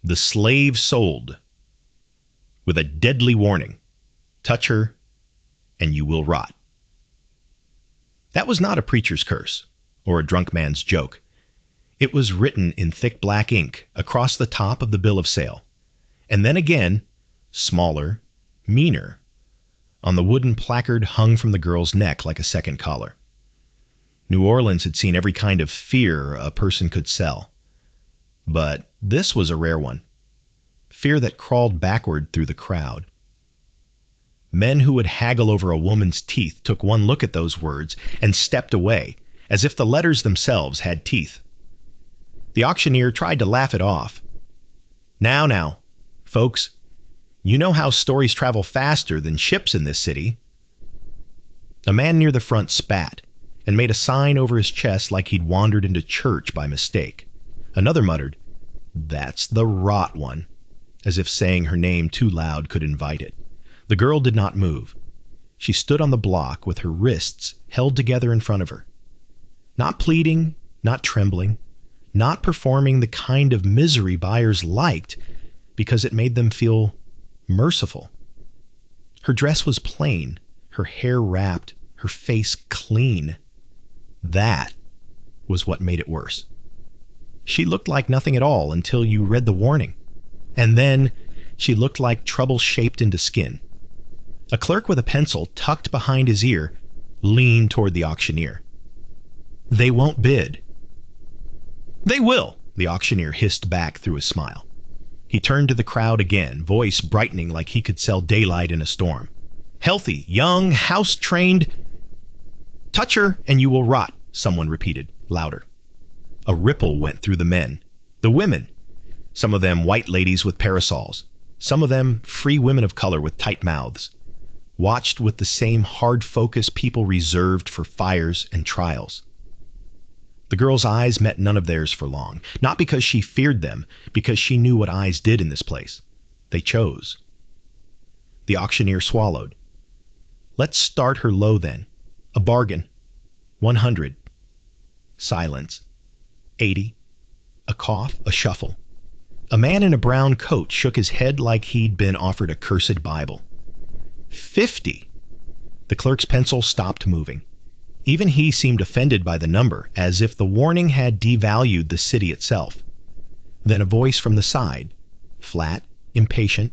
The slave sold, with a deadly warning. Touch her, and you will rot. That was not a preacher's curse, or a drunk man's joke. It was written in thick black ink across the top of the bill of sale, and then again, smaller, meaner, on the wooden placard hung from the girl's neck like a second collar. New Orleans had seen every kind of fear a person could sell. But this was a rare one. Fear that crawled backward through the crowd. Men who would haggle over a woman's teeth took one look at those words and stepped away, as if the letters themselves had teeth. The auctioneer tried to laugh it off. Now, folks, you know how stories travel faster than ships in this city. A man near the front spat and made a sign over his chest like he'd wandered into church by mistake. Another muttered, "That's the rot one," as if saying her name too loud could invite it. The girl did not move. She stood on the block with her wrists held together in front of her. Not pleading, not trembling, not performing the kind of misery buyers liked because it made them feel merciful. Her dress was plain, her hair wrapped, her face clean. That was what made it worse. She looked like nothing at all until you read the warning. And then she looked like trouble shaped into skin. A clerk with a pencil tucked behind his ear leaned toward the auctioneer. "They won't bid." "They will," the auctioneer hissed back through a smile. He turned to the crowd again, voice brightening like he could sell daylight in a storm. "Healthy, young, house-trained—" "Touch her and you will rot," someone repeated, louder. A ripple went through the men, the women, some of them white ladies with parasols, some of them free women of color with tight mouths, watched with the same hard focus people reserved for fires and trials. The girl's eyes met none of theirs for long, not because she feared them, because she knew what eyes did in this place. They chose. The auctioneer swallowed. "Let's start her low then. A bargain. 100. Silence. 80. A cough, a shuffle. A man in a brown coat shook his head like he'd been offered a cursed Bible. 50. The clerk's pencil stopped moving. Even he seemed offended by the number, as if the warning had devalued the city itself. Then a voice from the side, flat, impatient,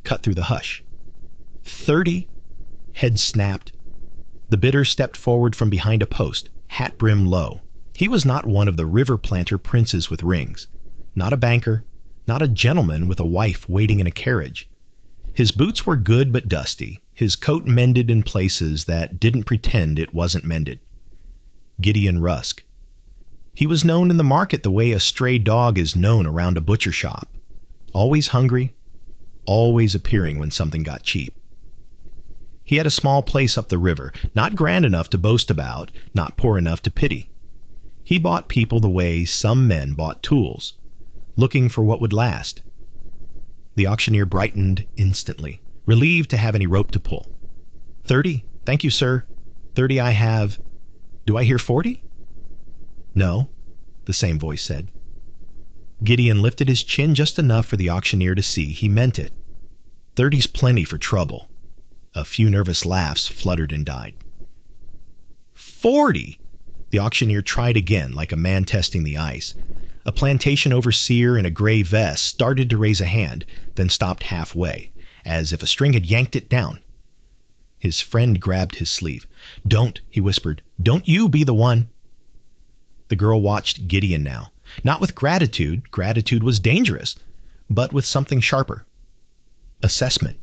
cut through the hush. 30. Head snapped. The bidder stepped forward from behind a post, hat brim low. He was not one of the river planter princes with rings, not a banker, not a gentleman with a wife waiting in a carriage. His boots were good but dusty, his coat mended in places that didn't pretend it wasn't mended. Gideon Rusk. He was known in the market the way a stray dog is known around a butcher shop. Always hungry, always appearing when something got cheap. He had a small place up the river, not grand enough to boast about, not poor enough to pity. He bought people the way some men bought tools, looking for what would last. The auctioneer brightened instantly, relieved to have any rope to pull. 30, thank you, sir. 30 I have. Do I hear 40? No, the same voice said. Gideon lifted his chin just enough for the auctioneer to see he meant it. 30's plenty for trouble. A few nervous laughs fluttered and died. 40! The auctioneer tried again, like a man testing the ice. A plantation overseer in a gray vest started to raise a hand, then stopped halfway, as if a string had yanked it down. His friend grabbed his sleeve. "Don't," he whispered. "Don't you be the one." The girl watched Gideon now, not with gratitude, gratitude was dangerous, but with something sharper. Assessment.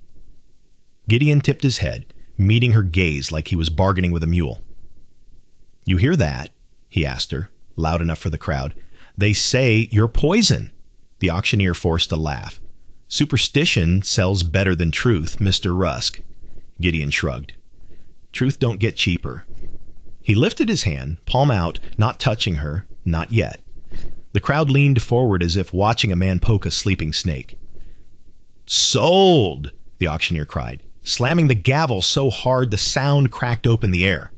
Gideon tipped his head, meeting her gaze like he was bargaining with a mule. "You hear that?" he asked her, loud enough for the crowd. "They say you're poison." The auctioneer forced a laugh. "Superstition sells better than truth, Mr. Rusk." Gideon shrugged. "Truth don't get cheaper." He lifted his hand, palm out, not touching her, not yet. The crowd leaned forward as if watching a man poke a sleeping snake. "Sold!" the auctioneer cried, slamming the gavel so hard the sound cracked open the air.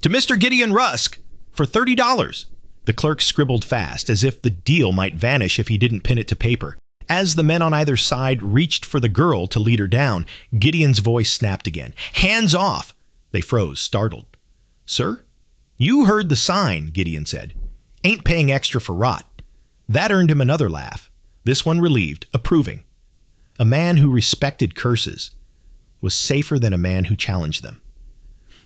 "To Mr. Gideon Rusk, for $30. The clerk scribbled fast, as if the deal might vanish if he didn't pin it to paper. As the men on either side reached for the girl to lead her down, Gideon's voice snapped again. "Hands off!" They froze, startled. "Sir? You heard the sign," Gideon said. "Ain't paying extra for rot." That earned him another laugh, this one relieved, approving. A man who respected curses was safer than a man who challenged them.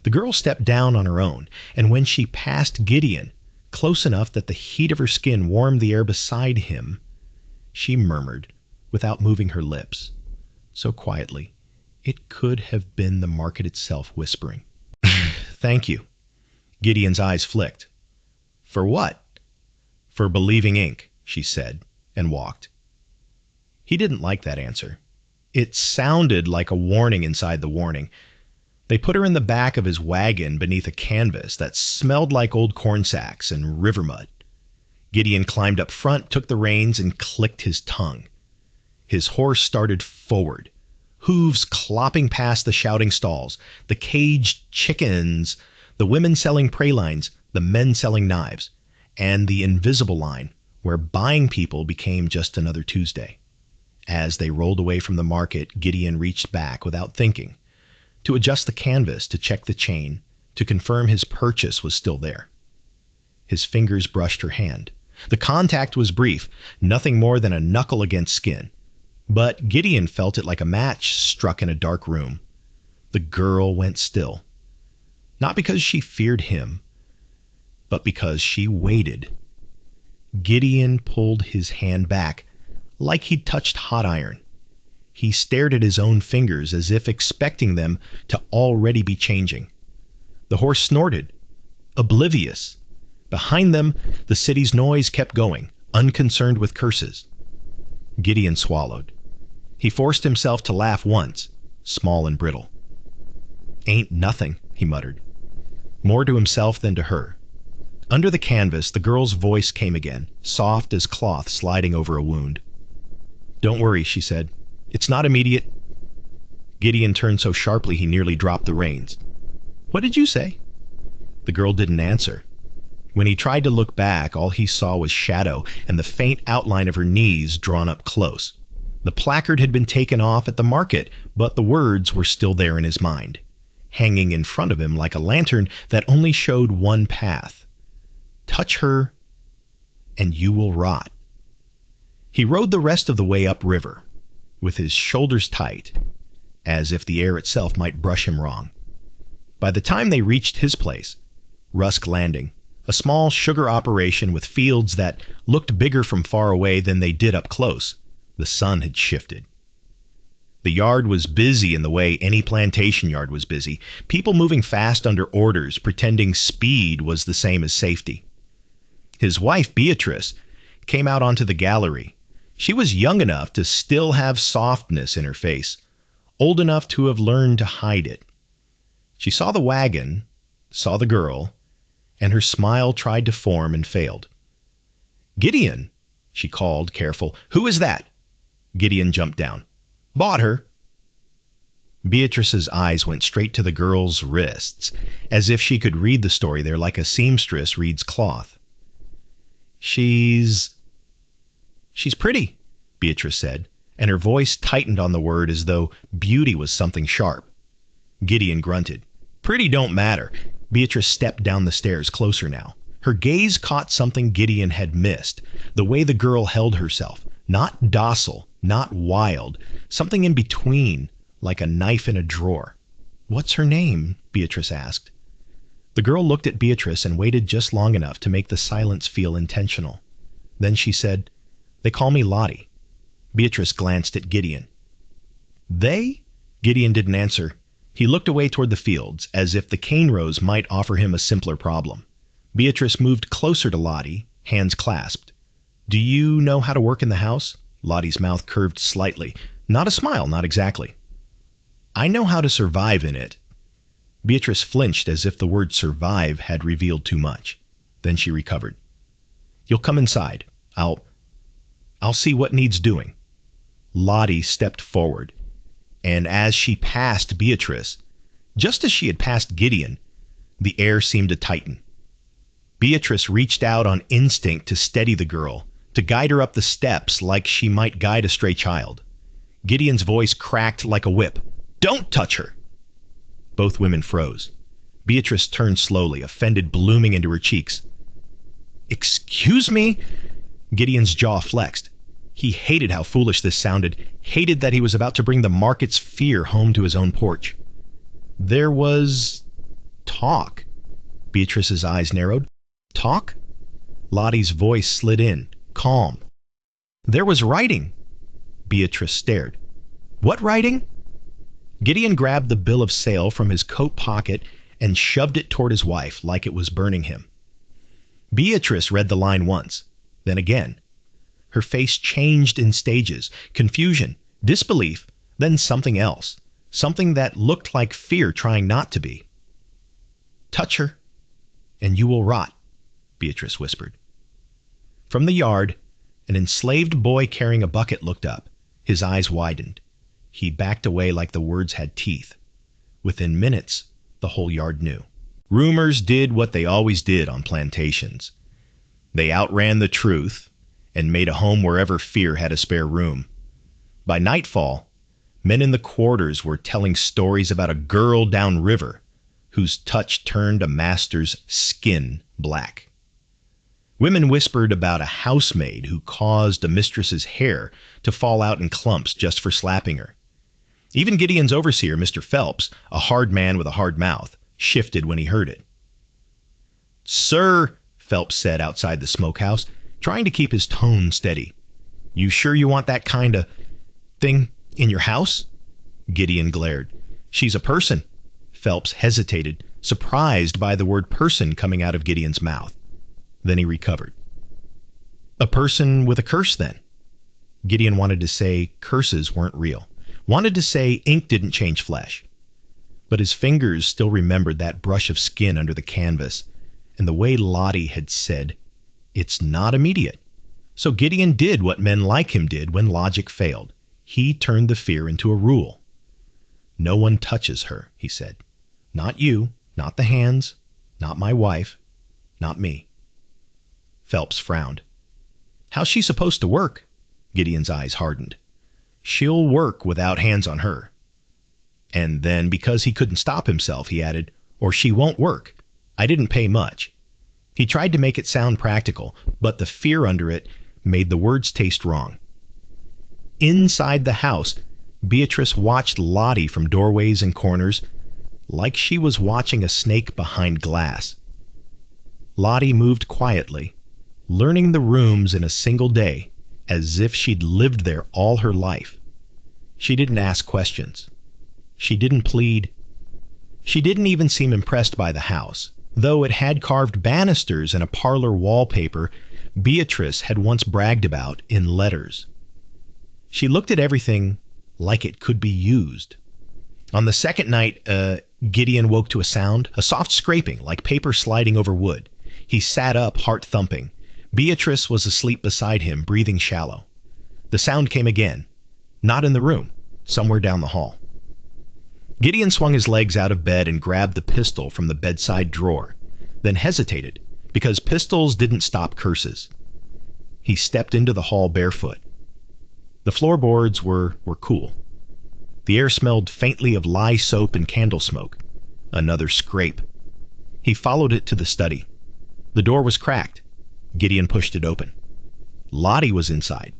The girl stepped down on her own, and when she passed Gideon, close enough that the heat of her skin warmed the air beside him, she murmured, without moving her lips, so quietly it could have been the market itself whispering, "Thank you." Gideon's eyes flicked. "For what?" "For believing ink," she said, and walked. He didn't like that answer. It sounded like a warning inside the warning. They put her in the back of his wagon beneath a canvas that smelled like old corn sacks and river mud. Gideon climbed up front, took the reins, and clicked his tongue. His horse started forward, hooves clopping past the shouting stalls, the caged chickens, the women selling pralines, the men selling knives, and the invisible line where buying people became just another Tuesday. As they rolled away from the market, Gideon reached back without thinking, to adjust the canvas, to check the chain, to confirm his purchase was still there. His fingers brushed her hand. The contact was brief, nothing more than a knuckle against skin. But Gideon felt it like a match struck in a dark room. The girl went still. Not because she feared him, but because she waited. Gideon pulled his hand back, like he'd touched hot iron. He stared at his own fingers as if expecting them to already be changing. The horse snorted, oblivious. Behind them, the city's noise kept going, unconcerned with curses. Gideon swallowed. He forced himself to laugh once, small and brittle. "Ain't nothing," he muttered, more to himself than to her. Under the canvas, the girl's voice came again, soft as cloth sliding over a wound. "Don't worry," she said. "It's not immediate." Gideon turned so sharply he nearly dropped the reins. "What did you say?" The girl didn't answer. When he tried to look back, all he saw was shadow and the faint outline of her knees drawn up close. The placard had been taken off at the market, but the words were still there in his mind, hanging in front of him like a lantern that only showed one path. Touch her, and you will rot. He rode the rest of the way upriver, with his shoulders tight, as if the air itself might brush him wrong. By the time they reached his place, Rusk Landing, a small sugar operation with fields that looked bigger from far away than they did up close, the sun had shifted. The yard was busy in the way any plantation yard was busy, people moving fast under orders, pretending speed was the same as safety. His wife, Beatrice, came out onto the gallery. She was young enough to still have softness in her face, old enough to have learned to hide it. She saw the wagon, saw the girl, and her smile tried to form and failed. "Gideon," she called, careful. "Who is that?" Gideon jumped down. "Bought her." Beatrice's eyes went straight to the girl's wrists, as if she could read the story there like a seamstress reads cloth. She's pretty," Beatrice said, and her voice tightened on the word as though beauty was something sharp. Gideon grunted. "Pretty don't matter." Beatrice stepped down the stairs, closer now. Her gaze caught something Gideon had missed, the way the girl held herself. Not docile, not wild, something in between, like a knife in a drawer. "What's her name?" Beatrice asked. The girl looked at Beatrice and waited just long enough to make the silence feel intentional. Then she said, "They call me Lottie." Beatrice glanced at Gideon. "They?" Gideon didn't answer. He looked away toward the fields, as if the cane rows might offer him a simpler problem. Beatrice moved closer to Lottie, hands clasped. "Do you know how to work in the house?" Lottie's mouth curved slightly. Not a smile, not exactly. "I know how to survive in it." Beatrice flinched as if the word survive had revealed too much. Then she recovered. "You'll come inside. I'll see what needs doing." Lottie stepped forward, and as she passed Beatrice, just as she had passed Gideon, the air seemed to tighten. Beatrice reached out on instinct to steady the girl, to guide her up the steps like she might guide a stray child. Gideon's voice cracked like a whip. "Don't touch her!" Both women froze. Beatrice turned slowly, offended blooming into her cheeks. "Excuse me?" Gideon's jaw flexed. He hated how foolish this sounded, hated that he was about to bring the market's fear home to his own porch. There was talk. Beatrice's eyes narrowed. Talk? Lottie's voice slid in, calm. There was writing. Beatrice stared. What writing? Gideon grabbed the bill of sale from his coat pocket and shoved it toward his wife like it was burning him. Beatrice read the line once, then again. Her face changed in stages, confusion, disbelief, then something else, something that looked like fear trying not to be. Touch her, and you will rot, Beatrice whispered. From the yard, an enslaved boy carrying a bucket looked up. His eyes widened. He backed away like the words had teeth. Within minutes, the whole yard knew. Rumors did what they always did on plantations. They outran the truth and made a home wherever fear had a spare room. By nightfall, men in the quarters were telling stories about a girl downriver whose touch turned a master's skin black. Women whispered about a housemaid who caused a mistress's hair to fall out in clumps just for slapping her. Even Gideon's overseer, Mr. Phelps, a hard man with a hard mouth, shifted when he heard it. "Sir," Phelps said outside the smokehouse, trying to keep his tone steady, "you sure you want that kind of thing in your house?" Gideon glared. "She's a person." Phelps hesitated, surprised by the word person coming out of Gideon's mouth. Then he recovered. "A person with a curse, then?" Gideon wanted to say curses weren't real. Wanted to say ink didn't change flesh. But his fingers still remembered that brush of skin under the canvas, and the way Lottie had said, "It's not immediate." So Gideon did what men like him did when logic failed. He turned the fear into a rule. "No one touches her," he said. "Not you, not the hands, not my wife, not me." Phelps frowned. "How's she supposed to work?" Gideon's eyes hardened. "She'll work without hands on her." And then, because he couldn't stop himself, he added, "Or she won't work. I didn't pay much." He tried to make it sound practical, but the fear under it made the words taste wrong. Inside the house, Beatrice watched Lottie from doorways and corners, like she was watching a snake behind glass. Lottie moved quietly, learning the rooms in a single day, as if she'd lived there all her life. She didn't ask questions. She didn't plead. She didn't even seem impressed by the house, though it had carved banisters and a parlor wallpaper Beatrice had once bragged about in letters. She looked at everything like it could be used. On the second night, Gideon woke to a sound, a soft scraping like paper sliding over wood. He sat up, heart thumping. Beatrice was asleep beside him, breathing shallow. The sound came again, not in the room, somewhere down the hall. Gideon swung his legs out of bed and grabbed the pistol from the bedside drawer, then hesitated, because pistols didn't stop curses. He stepped into the hall barefoot. The floorboards were cool. The air smelled faintly of lye soap and candle smoke. Another scrape. He followed it to the study. The door was cracked. Gideon pushed it open. Lottie was inside.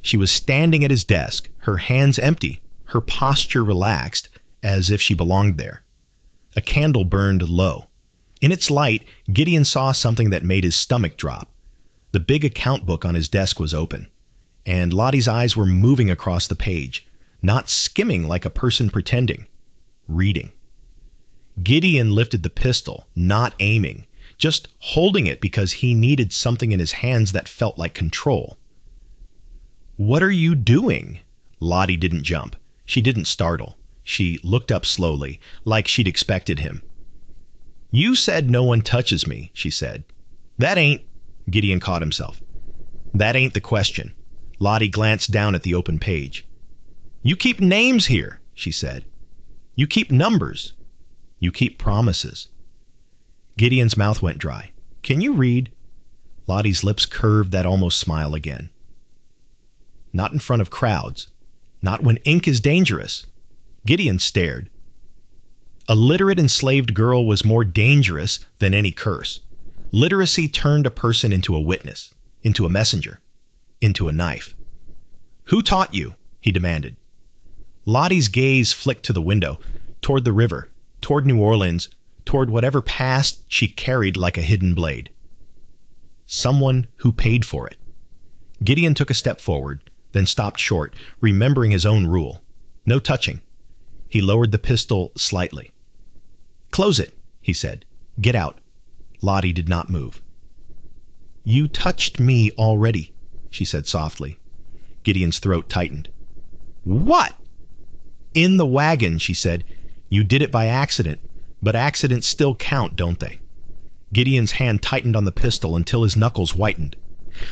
She was standing at his desk, her hands empty, her posture relaxed, as if she belonged there. A candle burned low. In its light, Gideon saw something that made his stomach drop. The big account book on his desk was open, and Lottie's eyes were moving across the page, not skimming like a person pretending, reading. Gideon lifted the pistol, not aiming, just holding it because he needed something in his hands that felt like control. "What are you doing?" Lottie didn't jump. She didn't startle. She looked up slowly, like she'd expected him. "You said no one touches me," she said. "That ain't—" Gideon caught himself. "That ain't the question." Lottie glanced down at the open page. "You keep names here," she said. "You keep numbers. You keep promises." Gideon's mouth went dry. "Can you read?" Lottie's lips curved that almost smile again. Not in front of crowds. Not when ink is dangerous. Gideon stared. A literate enslaved girl was more dangerous than any curse. Literacy turned a person into a witness, into a messenger, into a knife. Who taught you? He demanded. Lottie's gaze flicked to the window, toward the river, toward New Orleans, toward whatever past she carried like a hidden blade. Someone who paid for it. Gideon took a step forward, then stopped short, remembering his own rule. No touching. He lowered the pistol slightly. Close it, he said. Get out. Lottie did not move. You touched me already, she said softly. Gideon's throat tightened. What? In the wagon, she said. You did it by accident, but accidents still count, don't they? Gideon's hand tightened on the pistol until his knuckles whitened.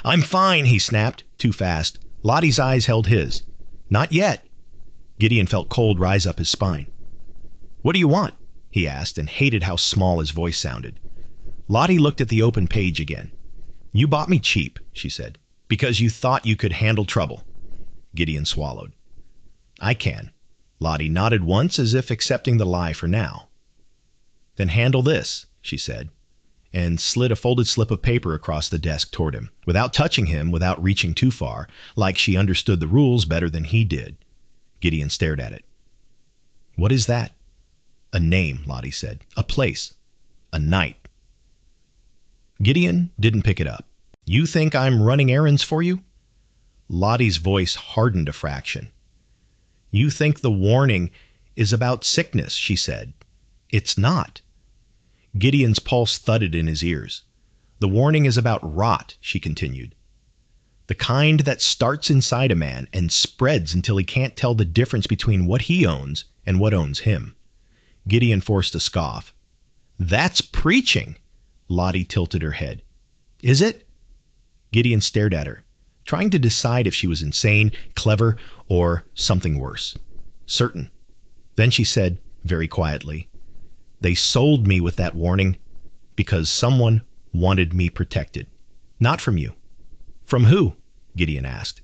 I'm fine, he snapped, too fast. Lottie's eyes held his. Not yet. Gideon felt cold rise up his spine. What do you want? He asked, and hated how small his voice sounded. Lottie looked at the open page again. You bought me cheap, she said, because you thought you could handle trouble. Gideon swallowed. I can. Lottie nodded once as if accepting the lie for now. Then handle this, she said, and slid a folded slip of paper across the desk toward him, without touching him, without reaching too far, like she understood the rules better than he did. Gideon stared at it. What is that? A name, Lottie said. A place. A night. Gideon didn't pick it up. You think I'm running errands for you? Lottie's voice hardened a fraction. You think the warning is about sickness, she said. It's not. Gideon's pulse thudded in his ears. The warning is about rot, she continued. The kind that starts inside a man and spreads until he can't tell the difference between what he owns and what owns him. Gideon forced a scoff. That's preaching. Lottie tilted her head. Is it? Gideon stared at her, trying to decide if she was insane, clever, or something worse. Certain. Then she said, very quietly, they sold me with that warning because someone wanted me protected. Not from you. From who? Gideon asked,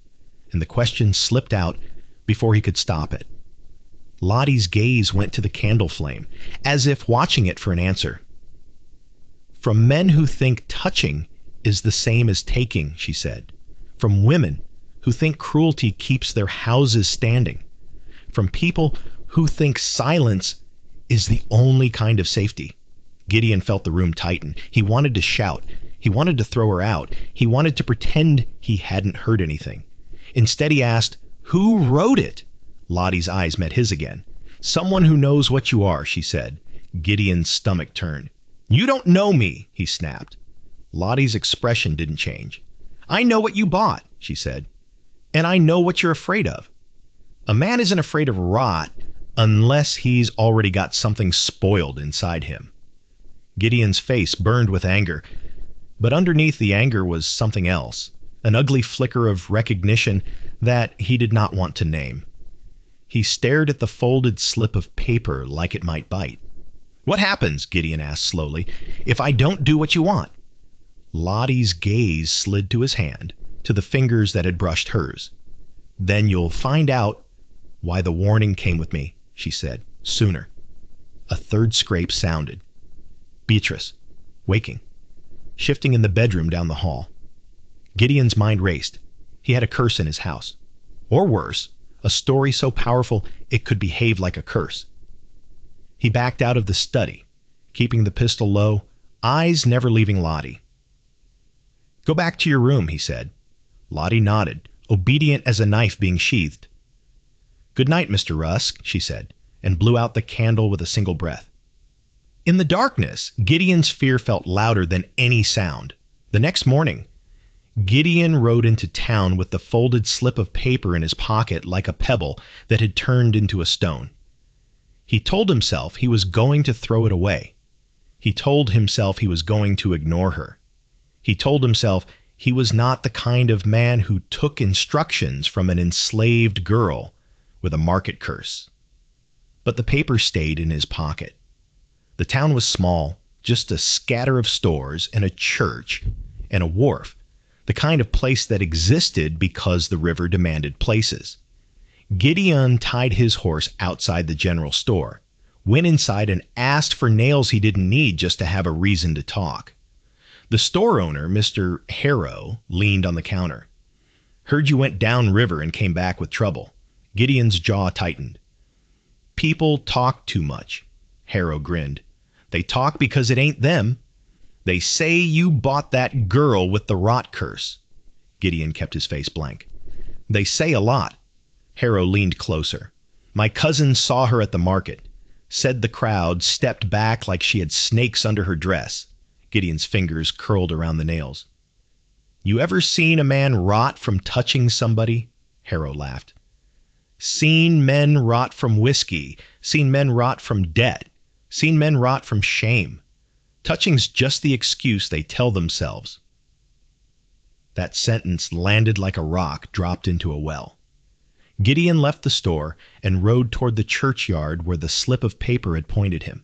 and the question slipped out before he could stop it. Lottie's gaze went to the candle flame, as if watching it for an answer. From men who think touching is the same as taking, she said. From women who think cruelty keeps their houses standing. From people who think silence is the only kind of safety. Gideon felt the room tighten. He wanted to shout. He wanted to throw her out. He wanted to pretend he hadn't heard anything. Instead, he asked, Who wrote it? Lottie's eyes met his again. Someone who knows what you are, she said. Gideon's stomach turned. You don't know me, he snapped. Lottie's expression didn't change. I know what you bought, she said. And I know what you're afraid of. A man isn't afraid of rot unless he's already got something spoiled inside him. Gideon's face burned with anger, but underneath the anger was something else, an ugly flicker of recognition that he did not want to name. He stared at the folded slip of paper like it might bite. What happens, Gideon asked slowly, if I don't do what you want? Lottie's gaze slid to his hand, to the fingers that had brushed hers. Then you'll find out why the warning came with me, she said, sooner. A third scrape sounded. Beatrice, waking, shifting in the bedroom down the hall. Gideon's mind raced. He had a curse in his house. Or worse, a story so powerful it could behave like a curse. He backed out of the study, keeping the pistol low, eyes never leaving Lottie. Go back to your room, he said. Lottie nodded, obedient as a knife being sheathed. Good night, Mr. Rusk, she said, and blew out the candle with a single breath. In the darkness, Gideon's fear felt louder than any sound. The next morning, Gideon rode into town with the folded slip of paper in his pocket like a pebble that had turned into a stone. He told himself he was going to throw it away. He told himself he was going to ignore her. He told himself he was not the kind of man who took instructions from an enslaved girl with a market curse. But the paper stayed in his pocket. The town was small, just a scatter of stores and a church and a wharf, the kind of place that existed because the river demanded places. Gideon tied his horse outside the general store, went inside and asked for nails he didn't need just to have a reason to talk. The store owner, Mr. Harrow, leaned on the counter. Heard you went down river and came back with trouble. Gideon's jaw tightened. People talk too much. Harrow grinned. They talk because it ain't them. They say you bought that girl with the rot curse. Gideon kept his face blank. They say a lot. Harrow leaned closer. My cousin saw her at the market. Said the crowd stepped back like she had snakes under her dress. Gideon's fingers curled around the nails. You ever seen a man rot from touching somebody? Harrow laughed. Seen men rot from whiskey. Seen men rot from debt. Seen men rot from shame. Touching's just the excuse they tell themselves. That sentence landed like a rock dropped into a well. Gideon left the store and rode toward the churchyard where the slip of paper had pointed him.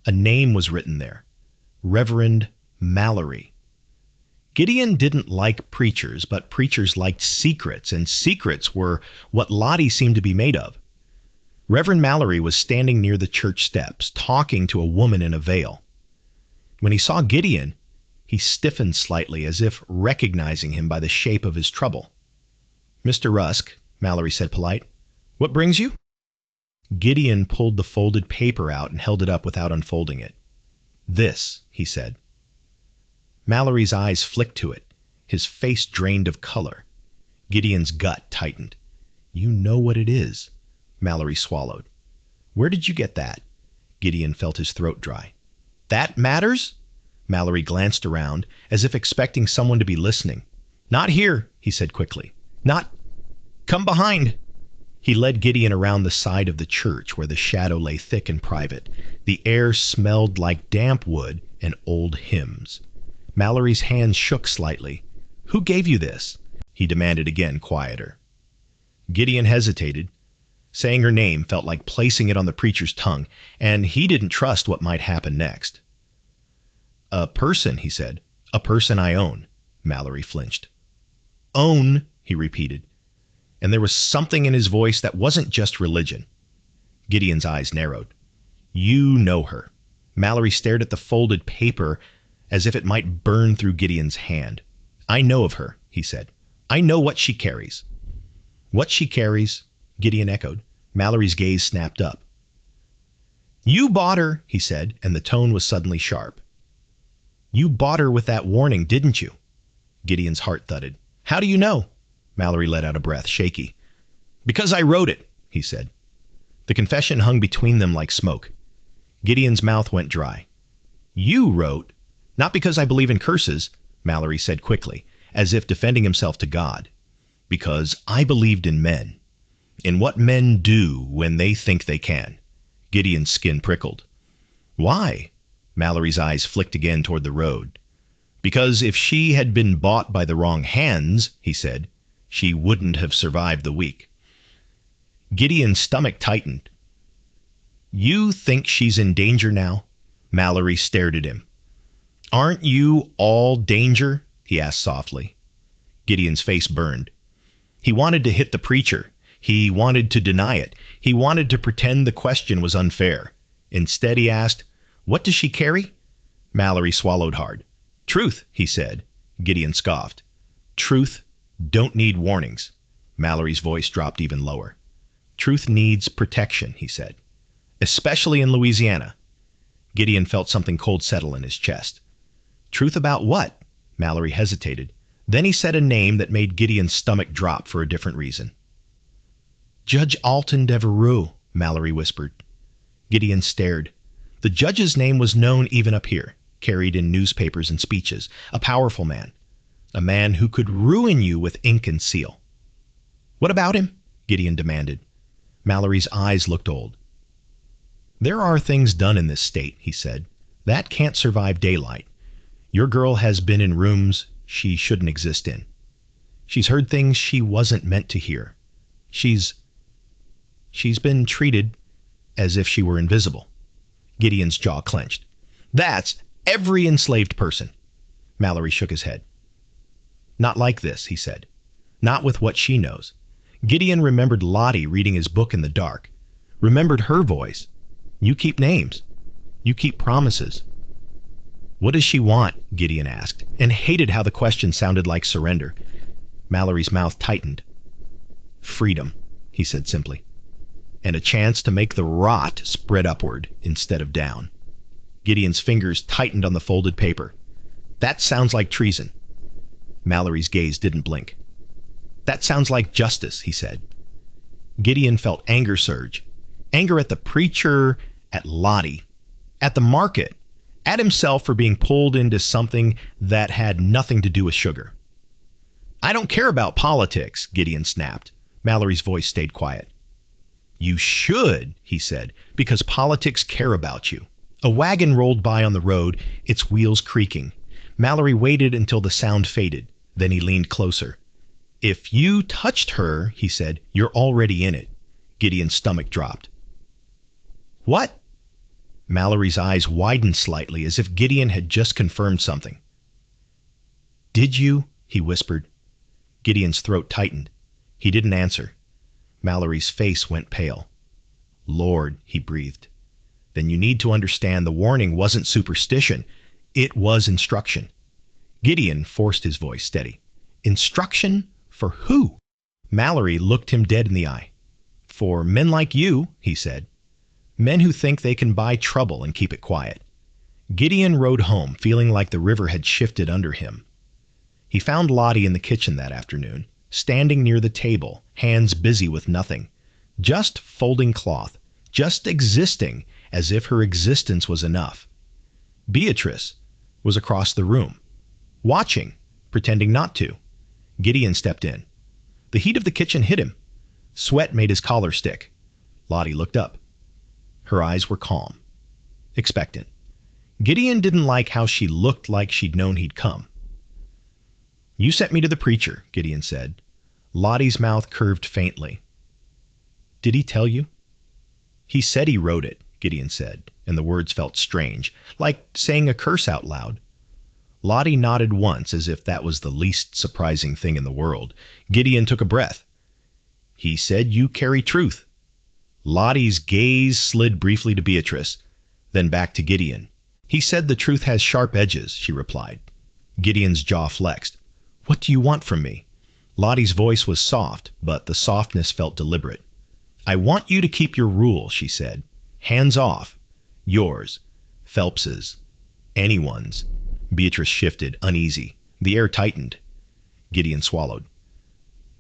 A name was written there. Reverend Mallory. Gideon didn't like preachers, but preachers liked secrets, and secrets were what Lottie seemed to be made of. Reverend Mallory was standing near the church steps, talking to a woman in a veil. When he saw Gideon, he stiffened slightly, as if recognizing him by the shape of his trouble. Mr. Rusk, Mallory said polite, what brings you? Gideon pulled the folded paper out and held it up without unfolding it. This, he said. Mallory's eyes flicked to it, his face drained of color. Gideon's gut tightened. You know what it is. Mallory swallowed. Where did you get that? Gideon felt his throat dry. That matters? Mallory glanced around, as if expecting someone to be listening. Not here, he said quickly. Not. Come behind. He led Gideon around the side of the church where the shadow lay thick and private. The air smelled like damp wood and old hymns. Mallory's hands shook slightly. Who gave you this? He demanded again, quieter. Gideon hesitated. Saying her name felt like placing it on the preacher's tongue, and he didn't trust what might happen next. A person, he said. A person I own. Mallory flinched. Own, he repeated. And there was something in his voice that wasn't just religion. Gideon's eyes narrowed. You know her. Mallory stared at the folded paper as if it might burn through Gideon's hand. I know of her, he said. I know what she carries. What she carries? Gideon echoed. Mallory's gaze snapped up. You bought her, he said, and the tone was suddenly sharp. You bought her with that warning, didn't you? Gideon's heart thudded. How do you know? Mallory let out a breath, shaky. Because I wrote it, he said. The confession hung between them like smoke. Gideon's mouth went dry. You wrote? Not because I believe in curses, Mallory said quickly, as if defending himself to God. Because I believed in men. In what men do when they think they can. Gideon's skin prickled. Why? Mallory's eyes flicked again toward the road. Because if she had been bought by the wrong hands, he said, she wouldn't have survived the week. Gideon's stomach tightened. You think she's in danger now? Mallory stared at him. Aren't you all danger? He asked softly. Gideon's face burned. He wanted to hit the preacher. He wanted to deny it. He wanted to pretend the question was unfair. Instead, he asked, what does she carry? Mallory swallowed hard. Truth, he said. Gideon scoffed. Truth don't need warnings. Mallory's voice dropped even lower. Truth needs protection, he said. Especially in Louisiana. Gideon felt something cold settle in his chest. Truth about what? Mallory hesitated. Then he said a name that made Gideon's stomach drop for a different reason. Judge Alton Devereux, Mallory whispered. Gideon stared. The judge's name was known even up here, carried in newspapers and speeches. A powerful man. A man who could ruin you with ink and seal. What about him? Gideon demanded. Mallory's eyes looked old. There are things done in this state, he said. That can't survive daylight. Your girl has been in rooms she shouldn't exist in. She's heard things she wasn't meant to hear. She's been treated as if she were invisible. Gideon's jaw clenched. That's every enslaved person. Mallory shook his head. Not like this, he said. Not with what she knows. Gideon remembered Lottie reading his book in the dark. Remembered her voice. You keep names. You keep promises. What does she want? Gideon asked, and hated how the question sounded like surrender. Mallory's mouth tightened. Freedom, he said simply. And a chance to make the rot spread upward instead of down. Gideon's fingers tightened on the folded paper. That sounds like treason. Mallory's gaze didn't blink. That sounds like justice, he said. Gideon felt anger surge. Anger at the preacher, at Lottie, at the market, at himself for being pulled into something that had nothing to do with sugar. I don't care about politics, Gideon snapped. Mallory's voice stayed quiet. You should, he said, because politics care about you. A wagon rolled by on the road, its wheels creaking. Mallory waited until the sound faded. Then he leaned closer. If you touched her, he said, you're already in it. Gideon's stomach dropped. What? Mallory's eyes widened slightly as if Gideon had just confirmed something. Did you? He whispered. Gideon's throat tightened. He didn't answer. Mallory's face went pale. Lord, he breathed. Then you need to understand the warning wasn't superstition. It was instruction. Gideon forced his voice steady. Instruction for who? Mallory looked him dead in the eye. For men like you, he said. Men who think they can buy trouble and keep it quiet. Gideon rode home, feeling like the river had shifted under him. He found Lottie in the kitchen that afternoon, standing near the table, hands busy with nothing. Just folding cloth, just existing as if her existence was enough. Beatrice was across the room, watching, pretending not to. Gideon stepped in. The heat of the kitchen hit him. Sweat made his collar stick. Lottie looked up. Her eyes were calm, expectant. Gideon didn't like how she looked like she'd known he'd come. You sent me to the preacher, Gideon said. Lottie's mouth curved faintly. Did he tell you? He said he wrote it, Gideon said, and the words felt strange, like saying a curse out loud. Lottie nodded once as if that was the least surprising thing in the world. Gideon took a breath. He said you carry truth. Lottie's gaze slid briefly to Beatrice, then back to Gideon. He said the truth has sharp edges, she replied. Gideon's jaw flexed. What do you want from me? Lottie's voice was soft, but the softness felt deliberate. I want you to keep your rule, she said. Hands off. Yours. Phelps's. Anyone's. Beatrice shifted, uneasy. The air tightened. Gideon swallowed.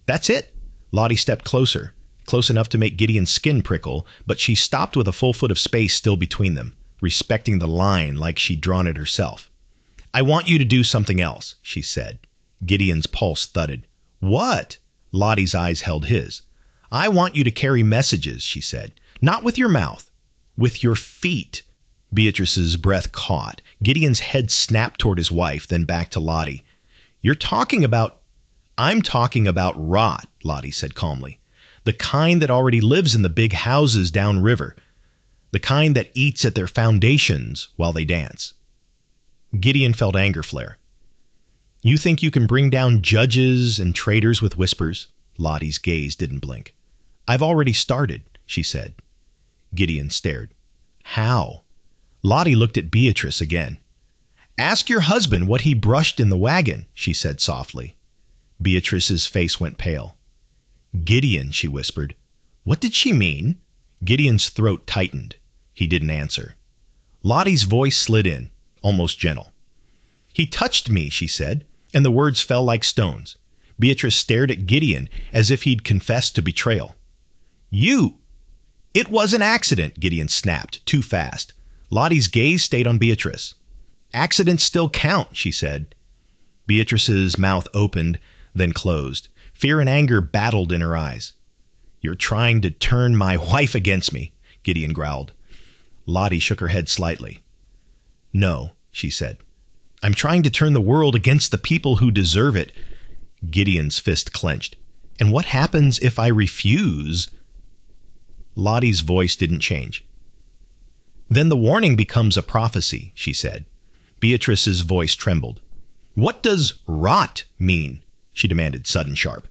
That's it. Lottie stepped closer, close enough to make Gideon's skin prickle, but she stopped with a full foot of space still between them, respecting the line like she'd drawn it herself. I want you to do something else, she said. Gideon's pulse thudded. What? Lottie's eyes held his. I want you to carry messages, she said. Not with your mouth. With your feet. Beatrice's breath caught. Gideon's head snapped toward his wife, then back to Lottie. You're talking about... I'm talking about rot, Lottie said calmly. The kind that already lives in the big houses downriver. The kind that eats at their foundations while they dance. Gideon felt anger flare. You think you can bring down judges and traitors with whispers? Lottie's gaze didn't blink. I've already started, she said. Gideon stared. How? Lottie looked at Beatrice again. Ask your husband what he brushed in the wagon, she said softly. Beatrice's face went pale. Gideon, she whispered. What did she mean? Gideon's throat tightened. He didn't answer. Lottie's voice slid in, almost gentle. He touched me, she said, and the words fell like stones. Beatrice stared at Gideon as if he'd confessed to betrayal. You! It was an accident, Gideon snapped, too fast. Lottie's gaze stayed on Beatrice. Accidents still count, she said. Beatrice's mouth opened, then closed. Fear and anger battled in her eyes. You're trying to turn my wife against me, Gideon growled. Lottie shook her head slightly. No, she said. I'm trying to turn the world against the people who deserve it. Gideon's fist clenched. And what happens if I refuse? Lottie's voice didn't change. Then the warning becomes a prophecy, she said. Beatrice's voice trembled. What does rot mean? She demanded, sudden sharp.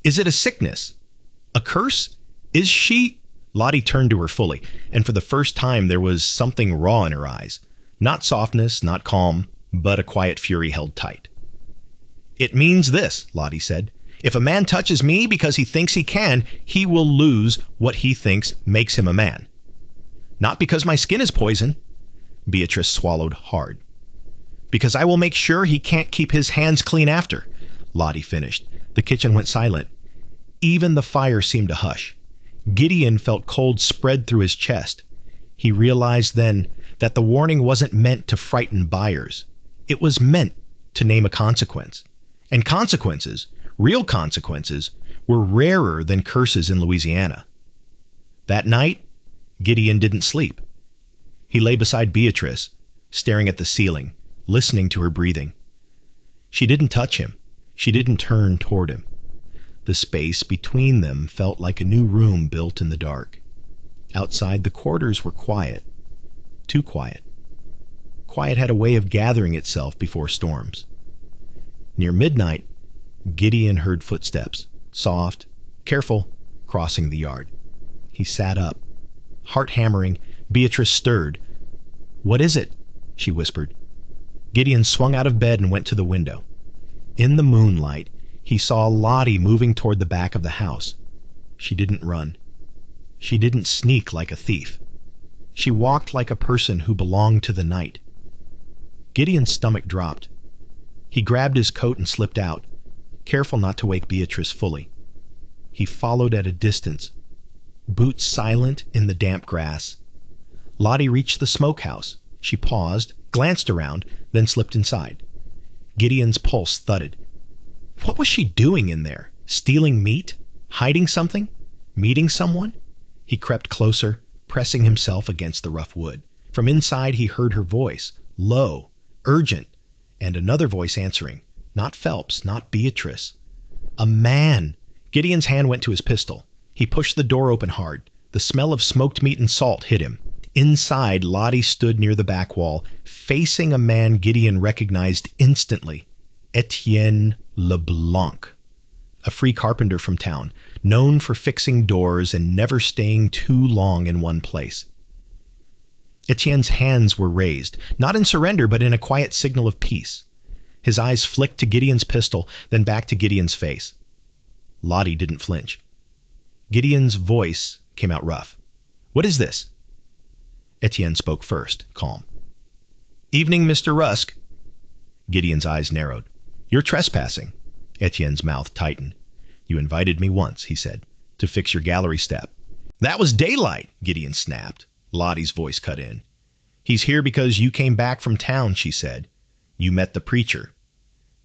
Is it a sickness? A curse? Is she? Lottie turned to her fully, and for the first time there was something raw in her eyes. Not softness, not calm, but a quiet fury held tight. It means this, Lottie said. If a man touches me because he thinks he can, he will lose what he thinks makes him a man. Not because my skin is poison. Beatrice swallowed hard. Because I will make sure he can't keep his hands clean after. Lottie finished. The kitchen went silent. Even the fire seemed to hush. Gideon felt cold spread through his chest. He realized then that the warning wasn't meant to frighten buyers. It was meant to name a consequence. And consequences, real consequences, were rarer than curses in Louisiana. That night, Gideon didn't sleep. He lay beside Beatrice, staring at the ceiling, listening to her breathing. She didn't touch him. She didn't turn toward him. The space between them felt like a new room built in the dark. Outside, the quarters were quiet. Too quiet. Quiet had a way of gathering itself before storms. Near midnight, Gideon heard footsteps, soft, careful, crossing the yard. He sat up. Heart hammering, Beatrice stirred. "What is it?" she whispered. Gideon swung out of bed and went to the window. In the moonlight, he saw Lottie moving toward the back of the house. She didn't run. She didn't sneak like a thief. She walked like a person who belonged to the night. Gideon's stomach dropped. He grabbed his coat and slipped out, careful not to wake Beatrice fully. He followed at a distance, boots silent in the damp grass. Lottie reached the smokehouse. She paused, glanced around, then slipped inside. Gideon's pulse thudded. What was she doing in there? Stealing meat? Hiding something? Meeting someone? He crept closer, pressing himself against the rough wood. From inside he heard her voice, low, urgent, and another voice answering. Not Phelps, not Beatrice. A man! Gideon's hand went to his pistol. He pushed the door open hard. The smell of smoked meat and salt hit him. Inside, Lottie stood near the back wall, facing a man Gideon recognized instantly. Etienne LeBlanc, a free carpenter from town, known for fixing doors and never staying too long in one place. Etienne's hands were raised, not in surrender, but in a quiet signal of peace. His eyes flicked to Gideon's pistol, then back to Gideon's face. Lottie didn't flinch. Gideon's voice came out rough. What is this? Etienne spoke first, calm. Evening, Mr. Rusk. Gideon's eyes narrowed. You're trespassing. Etienne's mouth tightened. You invited me once, he said, to fix your gallery step. That was daylight, Gideon snapped. Lottie's voice cut in. He's here because you came back from town, she said. You met the preacher.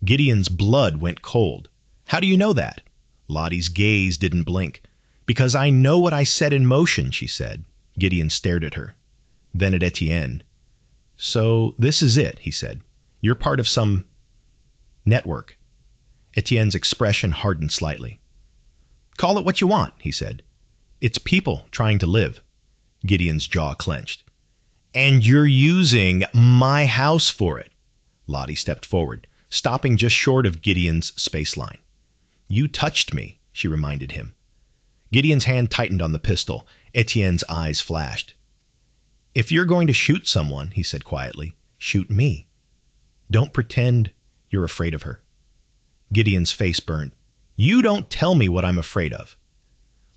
Gideon's blood went cold. How do you know that? Lottie's gaze didn't blink. Because I know what I set in motion, she said. Gideon stared at her. Then at Etienne. So this is it, he said. You're part of some network. Etienne's expression hardened slightly. Call it what you want, he said. It's people trying to live. Gideon's jaw clenched. And you're using my house for it. Lottie stepped forward, stopping just short of Gideon's spaceline. You touched me, she reminded him. Gideon's hand tightened on the pistol. Etienne's eyes flashed. If you're going to shoot someone, he said quietly, shoot me. Don't pretend you're afraid of her. Gideon's face burned. You don't tell me what I'm afraid of.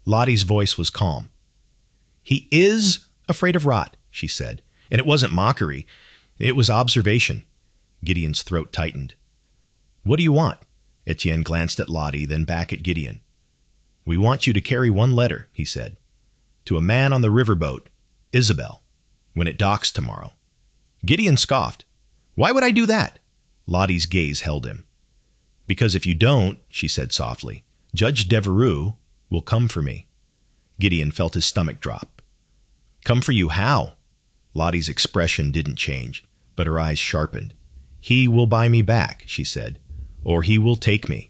Lottie's voice was calm. He is afraid of rot, she said, and it wasn't mockery. It was observation. Gideon's throat tightened. What do you want? Etienne glanced at Lottie, then back at Gideon. We want you to carry one letter, he said, to a man on the riverboat, Isabel, when it docks tomorrow. Gideon scoffed. Why would I do that? Lottie's gaze held him. Because if you don't, she said softly, Judge Devereux will come for me. Gideon felt his stomach drop. Come for you how? Lottie's expression didn't change, but her eyes sharpened. He will buy me back, she said, or he will take me.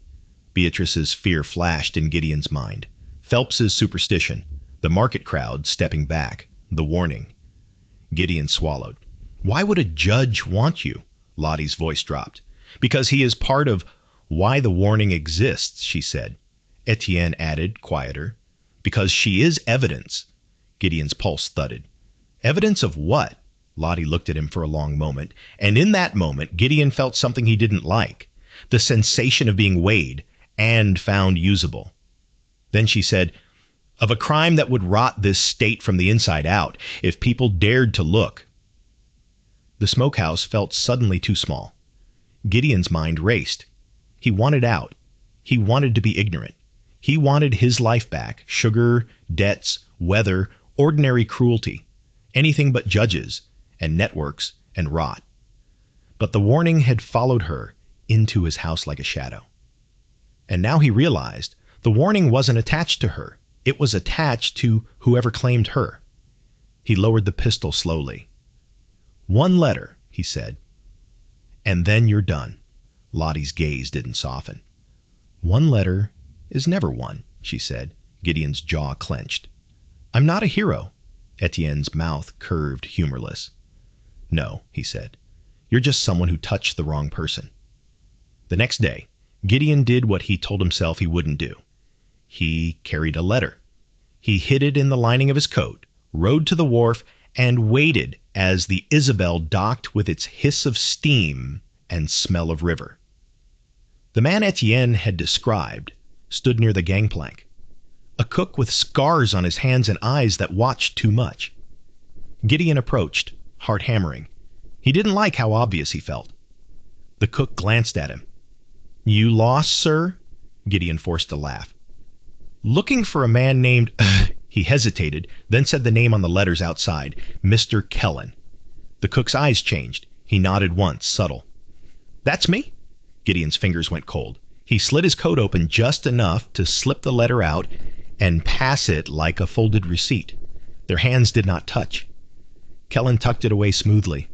Beatrice's fear flashed in Gideon's mind. Phelps's superstition, the market crowd stepping back, the warning. Gideon swallowed. Why would a judge want you? Lottie's voice dropped. Because he is part of why the warning exists, she said. Etienne added, quieter. Because she is evidence. Gideon's pulse thudded. Evidence of what? Lottie looked at him for a long moment, and in that moment, Gideon felt something he didn't like, the sensation of being weighed and found usable. Then she said, of a crime that would rot this state from the inside out, if people dared to look. The smokehouse felt suddenly too small. Gideon's mind raced. He wanted out. He wanted to be ignorant. He wanted his life back, sugar, debts, weather, ordinary cruelty, anything but judges and networks and rot. But the warning had followed her into his house like a shadow. And now he realized the warning wasn't attached to her. It was attached to whoever claimed her. He lowered the pistol slowly. One letter, he said. And then you're done. Lottie's gaze didn't soften. One letter is never one, she said. Gideon's jaw clenched. I'm not a hero. Etienne's mouth curved, humorless. No, he said. You're just someone who touched the wrong person. The next day, Gideon did what he told himself he wouldn't do. He carried a letter. He hid it in the lining of his coat, rode to the wharf, and waited as the Isabel docked with its hiss of steam and smell of river. The man Etienne had described stood near the gangplank, a cook with scars on his hands and eyes that watched too much. Gideon approached, heart hammering. He didn't like how obvious he felt. The cook glanced at him. You lost, sir? Gideon forced a laugh. Looking for a man named... He hesitated, then said the name on the letters outside, Mr. Kellen. The cook's eyes changed. He nodded once, subtle. That's me? Gideon's fingers went cold. He slid his coat open just enough to slip the letter out and pass it like a folded receipt. Their hands did not touch. Kellen tucked it away smoothly.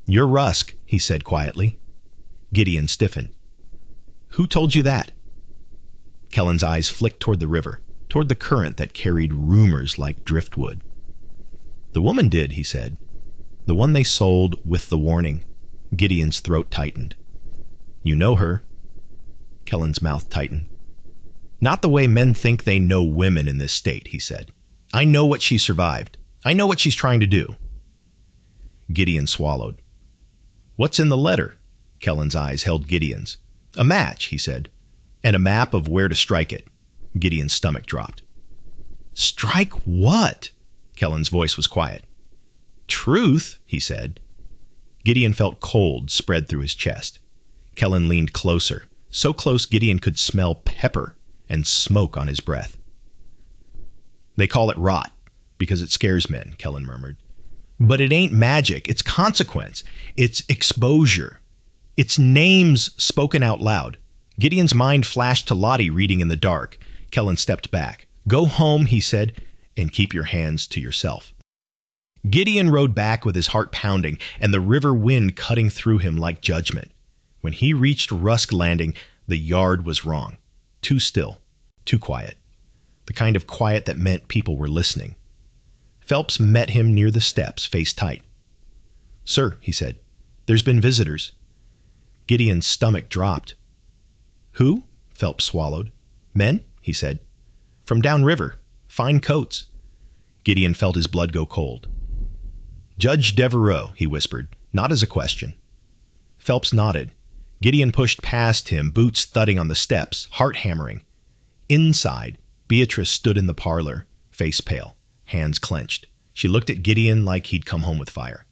You're Rusk, he said quietly. Gideon stiffened. Who told you that? Kellen's eyes flicked toward the river, toward the current that carried rumors like driftwood. The woman did, he said. The one they sold with the warning. Gideon's throat tightened. You know her? Kellen's mouth tightened. Not the way men think they know women in this state, he said. I know what she survived. I know what she's trying to do. Gideon swallowed. What's in the letter? Kellen's eyes held Gideon's. A match, he said, and a map of where to strike it. Gideon's stomach dropped. Strike what? Kellen's voice was quiet. Truth, he said. Gideon felt cold spread through his chest. Kellen leaned closer, so close Gideon could smell pepper and smoke on his breath. They call it rot, because it scares men, Kellen murmured. But it ain't magic, it's consequence, it's exposure. It's names spoken out loud. Gideon's mind flashed to Lottie reading in the dark. Kellen stepped back. Go home, he said, and keep your hands to yourself. Gideon rode back with his heart pounding and the river wind cutting through him like judgment. When he reached Rusk Landing, the yard was wrong. Too still, too quiet. The kind of quiet that meant people were listening. Phelps met him near the steps, face tight. Sir, he said, there's been visitors. Gideon's stomach dropped. Who? Phelps swallowed. Men, he said. From downriver. Fine coats. Gideon felt his blood go cold. Judge Devereaux, he whispered, not as a question. Phelps nodded. Gideon pushed past him, boots thudding on the steps, heart hammering. Inside, Beatrice stood in the parlor, face pale, hands clenched. She looked at Gideon like he'd come home with fire.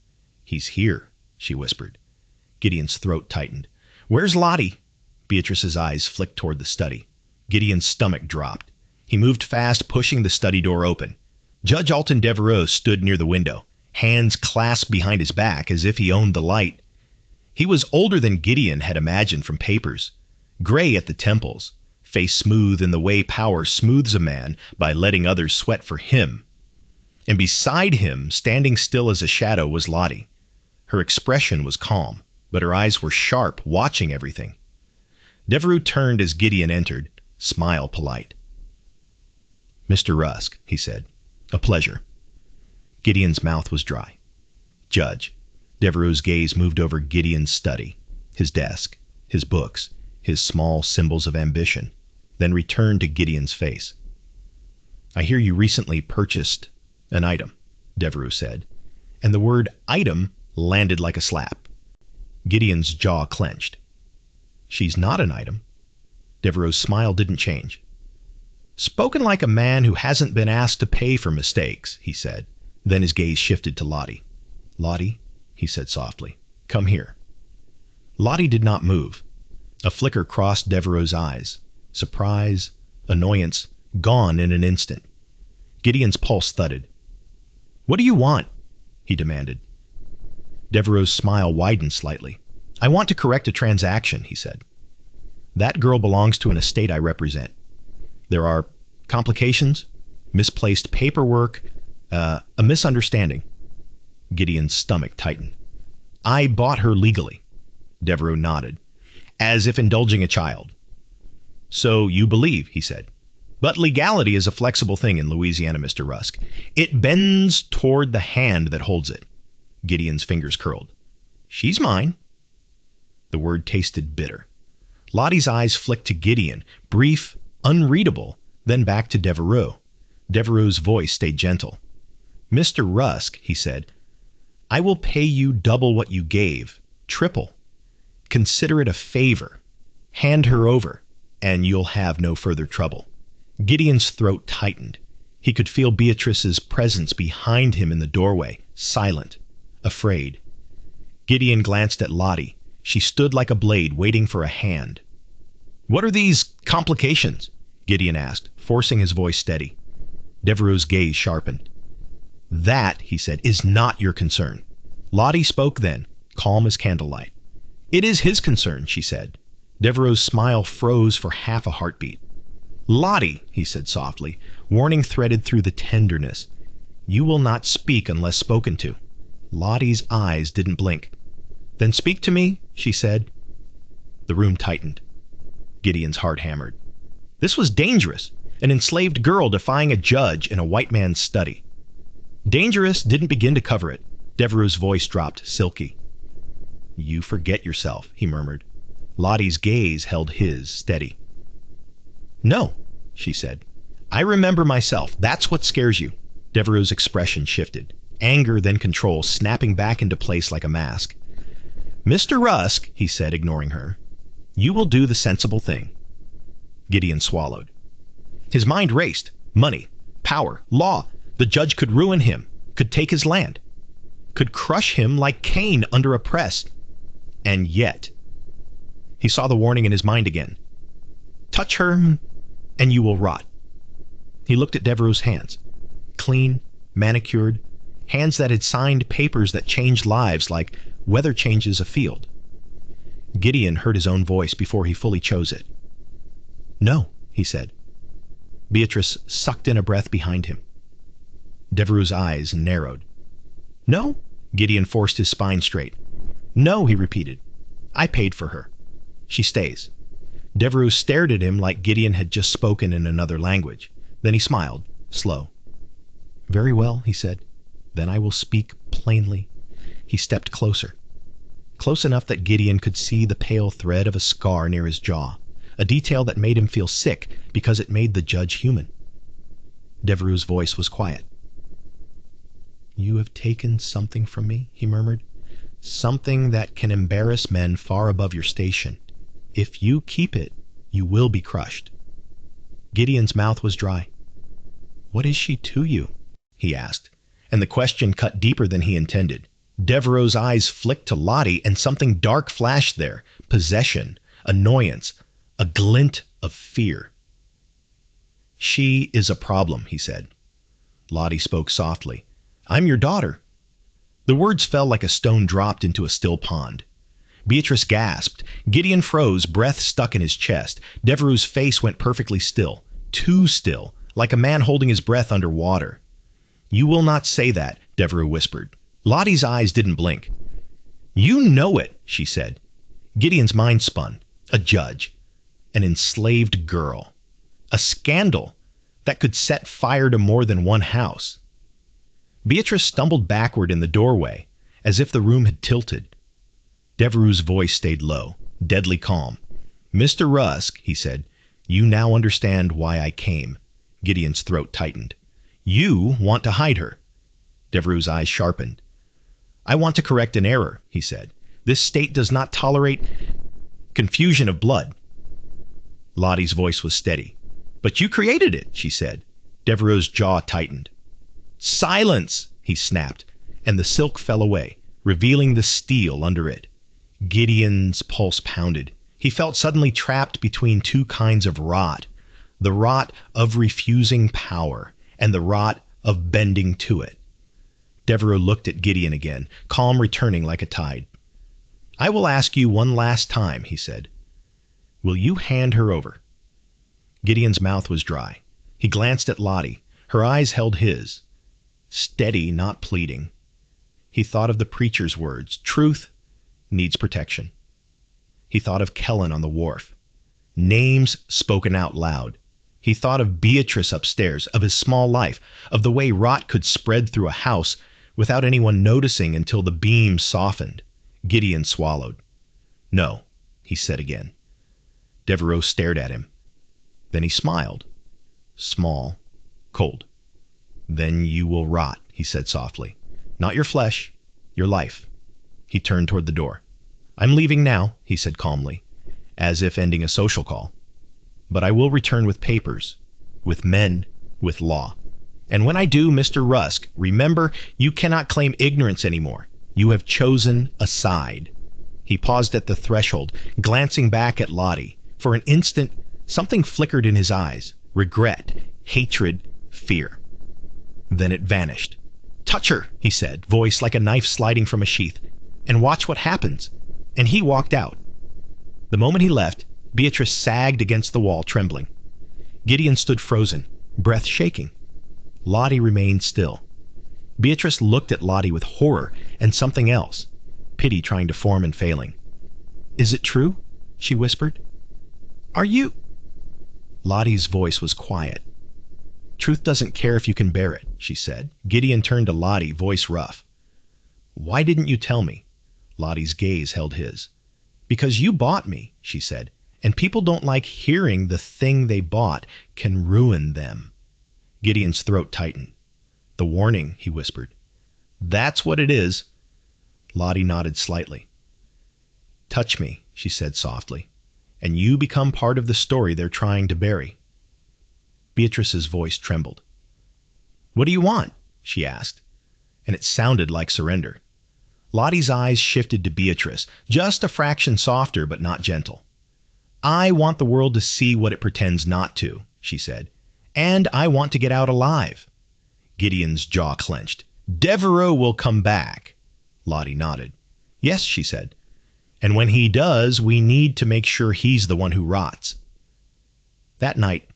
He's here, she whispered. Gideon's throat tightened. Where's Lottie? Beatrice's eyes flicked toward the study. Gideon's stomach dropped. He moved fast, pushing the study door open. Judge Alton Devereaux stood near the window, hands clasped behind his back as if he owned the light. He was older than Gideon had imagined from papers, gray at the temples, face smooth in the way power smooths a man by letting others sweat for him. And beside him, standing still as a shadow, was Lottie. Her expression was calm, but her eyes were sharp, watching everything. Devereaux turned as Gideon entered, smile polite. Mr. Rusk, he said, a pleasure. Gideon's mouth was dry. Judge. Devereaux's gaze moved over Gideon's study. his desk, his books, his small symbols of ambition, then returned to Gideon's face. "I hear you recently purchased an item," Devereaux said, and the word item landed like a slap. Gideon's jaw clenched. "She's not an item." Devereaux's smile didn't change. "Spoken like a man who hasn't been asked to pay for mistakes," he said. Then his gaze shifted to Lottie. "Lottie," he said softly, "come here." Lottie did not move. A flicker crossed Devereaux's eyes. Surprise, annoyance, gone in an instant. Gideon's pulse thudded. "What do you want?" he demanded. Devereaux's smile widened slightly. "I want to correct a transaction," he said. "That girl belongs to an estate I represent. There are complications, misplaced paperwork, a misunderstanding." Gideon's stomach tightened. "I bought her legally." Devereaux nodded, as if indulging a child. "So you believe," he said. "But legality is a flexible thing in Louisiana, Mr. Rusk. It bends toward the hand that holds it." Gideon's fingers curled. "She's mine." The word tasted bitter. Lottie's eyes flicked to Gideon, brief, unreadable, then back to Devereaux. Devereaux's voice stayed gentle. "Mr. Rusk," he said, "I will pay you double what you gave, triple. Consider it a favor. Hand her over, and you'll have no further trouble." Gideon's throat tightened. He could feel Beatrice's presence behind him in the doorway, silent, afraid. Gideon glanced at Lottie. She stood like a blade, waiting for a hand. "What are these complications?" Gideon asked, forcing his voice steady. Devereaux's gaze sharpened. "That," he said, "is not your concern." Lottie spoke then, calm as candlelight. "It is his concern," she said. Devereaux's smile froze for half a heartbeat. "Lottie," he said softly, warning threaded through the tenderness, "you will not speak unless spoken to." Lottie's eyes didn't blink. "Then speak to me," she said. The room tightened. Gideon's heart hammered. This was dangerous. An enslaved girl defying a judge in a white man's study. Dangerous didn't begin to cover it. Devereaux's voice dropped, silky. "You forget yourself," he murmured. Lottie's gaze held his, steady. "No," she said. "I remember myself. That's what scares you." Devereaux's expression shifted. Anger, then control, snapping back into place like a mask. "Mr. Rusk," he said, ignoring her, "you will do the sensible thing." Gideon swallowed. His mind raced. Money, power, law. The judge could ruin him, could take his land, could crush him like Cain under a press. And yet, he saw the warning in his mind again. "Touch her, and you will rot." He looked at Devereaux's hands. Clean, manicured, hands that had signed papers that changed lives like weather changes a field. Gideon heard his own voice before he fully chose it. "No," he said. Beatrice sucked in a breath behind him. Devereaux's eyes narrowed. "No?" Gideon forced his spine straight. "No," he repeated. "I paid for her. She stays." Devereaux stared at him like Gideon had just spoken in another language. Then he smiled, slow. "Very well," he said. "Then I will speak plainly." He stepped closer. Close enough that Gideon could see the pale thread of a scar near his jaw, a detail that made him feel sick because it made the judge human. Devereaux's voice was quiet. "You have taken something from me," he murmured. "Something that can embarrass men far above your station. If you keep it, you will be crushed." Gideon's mouth was dry. "What is she to you?" he asked, and the question cut deeper than he intended. Devereaux's eyes flicked to Lottie, and something dark flashed there. Possession, annoyance, a glint of fear. "She is a problem," he said. Lottie spoke softly. "I'm your daughter." The words fell like a stone dropped into a still pond. Beatrice gasped. Gideon froze, breath stuck in his chest. Devereaux's face went perfectly still. Too still, like a man holding his breath under water. "You will not say that," Devereaux whispered. Lottie's eyes didn't blink. "You know it," she said. Gideon's mind spun. A judge. An enslaved girl. A scandal that could set fire to more than one house. Beatrice stumbled backward in the doorway, as if the room had tilted. Devereaux's voice stayed low, deadly calm. "Mr. Rusk," he said, "you now understand why I came." Gideon's throat tightened. "You want to hide her." Devereaux's eyes sharpened. "I want to correct an error," he said. "This state does not tolerate confusion of blood." Lottie's voice was steady. "But you created it," she said. Devereaux's jaw tightened. "Silence!" he snapped, and the silk fell away, revealing the steel under it. Gideon's pulse pounded. He felt suddenly trapped between two kinds of rot, the rot of refusing power and the rot of bending to it. Devereaux looked at Gideon again, calm returning like a tide. "I will ask you one last time," he said. "Will you hand her over?" Gideon's mouth was dry. He glanced at Lottie. Her eyes held his. Steady, not pleading. He thought of the preacher's words, "Truth needs protection." He thought of Kellen on the wharf. Names spoken out loud. He thought of Beatrice upstairs, of his small life, of the way rot could spread through a house without anyone noticing until the beams softened. Gideon swallowed. "No," he said again. Devereaux stared at him. Then he smiled. Small, cold. "Then you will rot," he said softly. "Not your flesh, your life." He turned toward the door. "I'm leaving now," he said calmly, as if ending a social call. "But I will return with papers, with men, with law. And when I do, Mr. Rusk, remember, you cannot claim ignorance anymore. You have chosen a side." He paused at the threshold, glancing back at Lottie. For an instant, something flickered in his eyes. Regret, hatred, fear. Then it vanished. "Touch her," he said, voice like a knife sliding from a sheath, "and watch what happens." And he walked out. The moment he left, Beatrice sagged against the wall, trembling. Gideon stood frozen, breath shaking. Lottie remained still. Beatrice looked at Lottie with horror and something else, pity trying to form and failing. "Is it true?" she whispered. "Are you—" Lottie's voice was quiet. "Truth doesn't care if you can bear it," she said. Gideon turned to Lottie, voice rough. "Why didn't you tell me?" Lottie's gaze held his. "Because you bought me," she said, "and people don't like hearing the thing they bought can ruin them." Gideon's throat tightened. "The warning," he whispered. "That's what it is." Lottie nodded slightly. "Touch me," she said softly, "and you become part of the story they're trying to bury." Beatrice's voice trembled. "What do you want?" she asked, and it sounded like surrender. Lottie's eyes shifted to Beatrice, just a fraction softer but not gentle. "I want the world to see what it pretends not to," she said, "and I want to get out alive." Gideon's jaw clenched. "Devereaux will come back." Lottie nodded. "Yes," she said, "and when he does, we need to make sure he's the one who rots." That night,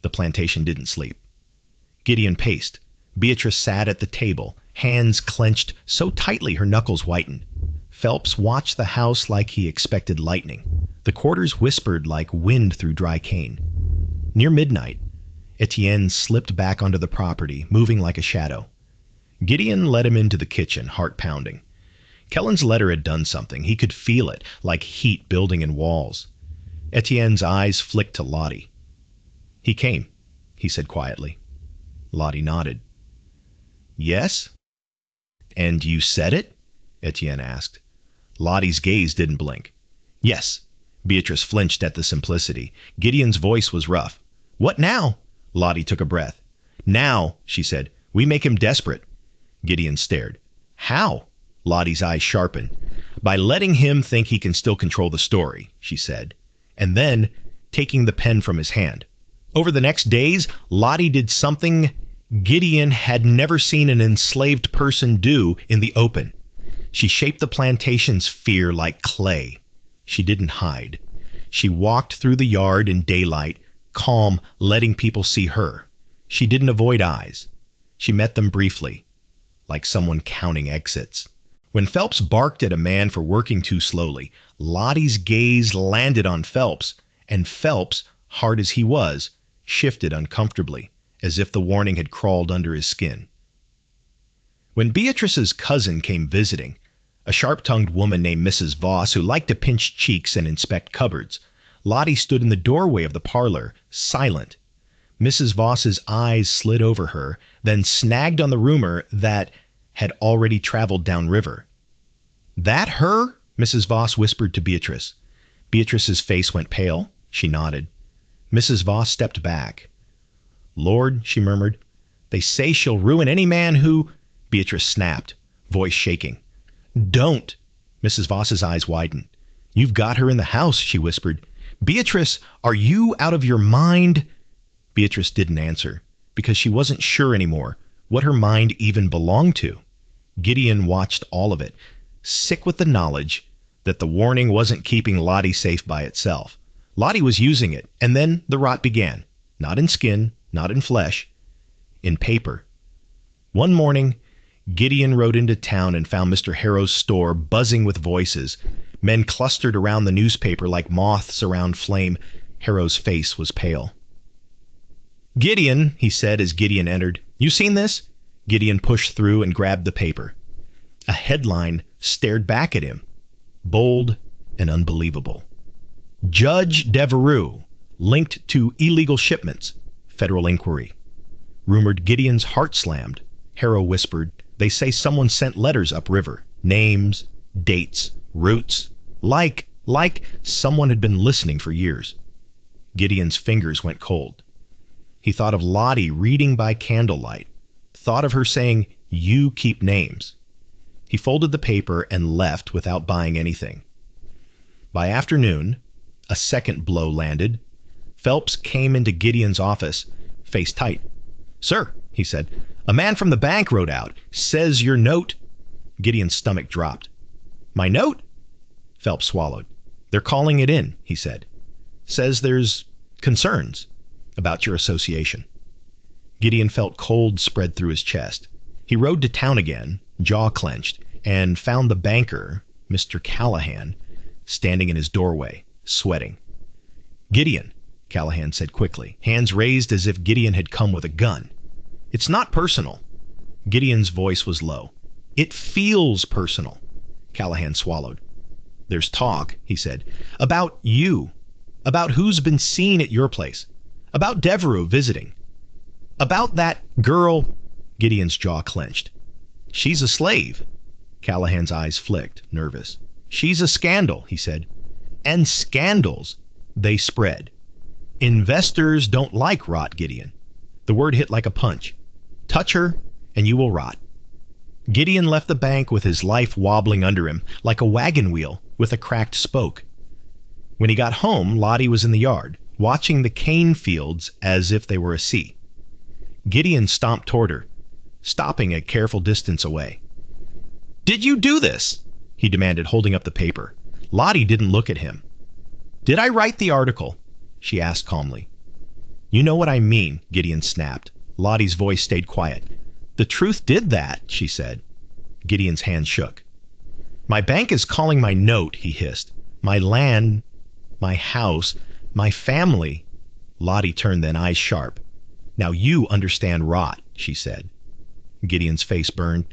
the plantation didn't sleep. Gideon paced. Beatrice sat at the table, hands clenched so tightly her knuckles whitened. Phelps watched the house like he expected lightning. The quarters whispered like wind through dry cane. Near midnight, Etienne slipped back onto the property, moving like a shadow. Gideon led him into the kitchen, heart pounding. Kellen's letter had done something. He could feel it, like heat building in walls. Etienne's eyes flicked to Lottie. "He came," he said quietly. Lottie nodded. "Yes?" "And you said it?" Etienne asked. Lottie's gaze didn't blink. "Yes." Beatrice flinched at the simplicity. Gideon's voice was rough. "What now?" Lottie took a breath. "Now," she said, "we make him desperate." Gideon stared. "How?" Lottie's eyes sharpened. "By letting him think he can still control the story," she said, and then taking the pen from his hand. Over the next days, Lottie did something Gideon had never seen an enslaved person do in the open. She shaped the plantation's fear like clay. She didn't hide. She walked through the yard in daylight, calm, letting people see her. She didn't avoid eyes. She met them briefly, like someone counting exits. When Phelps barked at a man for working too slowly, Lottie's gaze landed on Phelps, and Phelps, hard as he was, shifted uncomfortably, as if the warning had crawled under his skin. When Beatrice's cousin came visiting, A sharp-tongued woman named Mrs. Voss who liked to pinch cheeks and inspect cupboards. Lottie stood in the doorway of the parlor, silent. Mrs. Voss's eyes slid over her, then snagged on the rumor that had already traveled downriver. "That her?" Mrs. Voss whispered to Beatrice. Beatrice's face went pale. She nodded. Mrs. Voss stepped back. "Lord," she murmured, "they say she'll ruin any man who—" Beatrice snapped, voice shaking. "Don't!" Mrs. Voss's eyes widened. "You've got her in the house," she whispered. "Beatrice, are you out of your mind?" Beatrice didn't answer, because she wasn't sure anymore what her mind even belonged to. Gideon watched all of it, sick with the knowledge that the warning wasn't keeping Lottie safe by itself. Lottie was using it, and then the rot began. Not in skin, not in flesh, in paper. One morning, Gideon rode into town and found Mr. Harrow's store buzzing with voices. Men clustered around the newspaper like moths around flame. Harrow's face was pale. "Gideon," he said as Gideon entered, "you seen this?" Gideon pushed through and grabbed the paper. A headline stared back at him, bold and unbelievable. "Judge Devereux linked to illegal shipments. Federal inquiry." Rumored Gideon's heart slammed. Harrow whispered, "They say someone sent letters upriver. Names, dates, routes. Like someone had been listening for years." Gideon's fingers went cold. He thought of Lottie reading by candlelight. Thought of her saying, "You keep names." He folded the paper and left without buying anything. By afternoon, a second blow landed. Phelps came into Gideon's office, face tight. "Sir," he said, "a man from the bank wrote out. Says your note—" Gideon's stomach dropped. "My note?" Phelps swallowed. "They're calling it in," he said. "Says there's concerns about your association." Gideon felt cold spread through his chest. He rode to town again, jaw clenched, and found the banker, Mr. Callahan, standing in his doorway, sweating. "Gideon," Callahan said quickly, hands raised as if Gideon had come with a gun. "It's not personal." Gideon's voice was low. "It feels personal." Callahan swallowed. "There's talk," he said, "about you. About who's been seen at your place. About Devereux visiting. About that girl—" Gideon's jaw clenched. "She's a slave." Callahan's eyes flicked, nervous. "She's a scandal," he said. "And scandals, they spread. Investors don't like rot, Gideon." The word hit like a punch. "Touch her, and you will rot." Gideon left the bank with his life wobbling under him, like a wagon wheel with a cracked spoke. When he got home, Lottie was in the yard, watching the cane fields as if they were a sea. Gideon stomped toward her, stopping a careful distance away. "Did you do this?" he demanded, holding up the paper. Lottie didn't look at him. "Did I write the article?" she asked calmly. "You know what I mean," Gideon snapped. Lottie's voice stayed quiet. "The truth did that," she said. Gideon's hand shook. "My bank is calling my note," he hissed. "My land, my house, my family." Lottie turned then, eyes sharp. "Now you understand rot," she said. Gideon's face burned.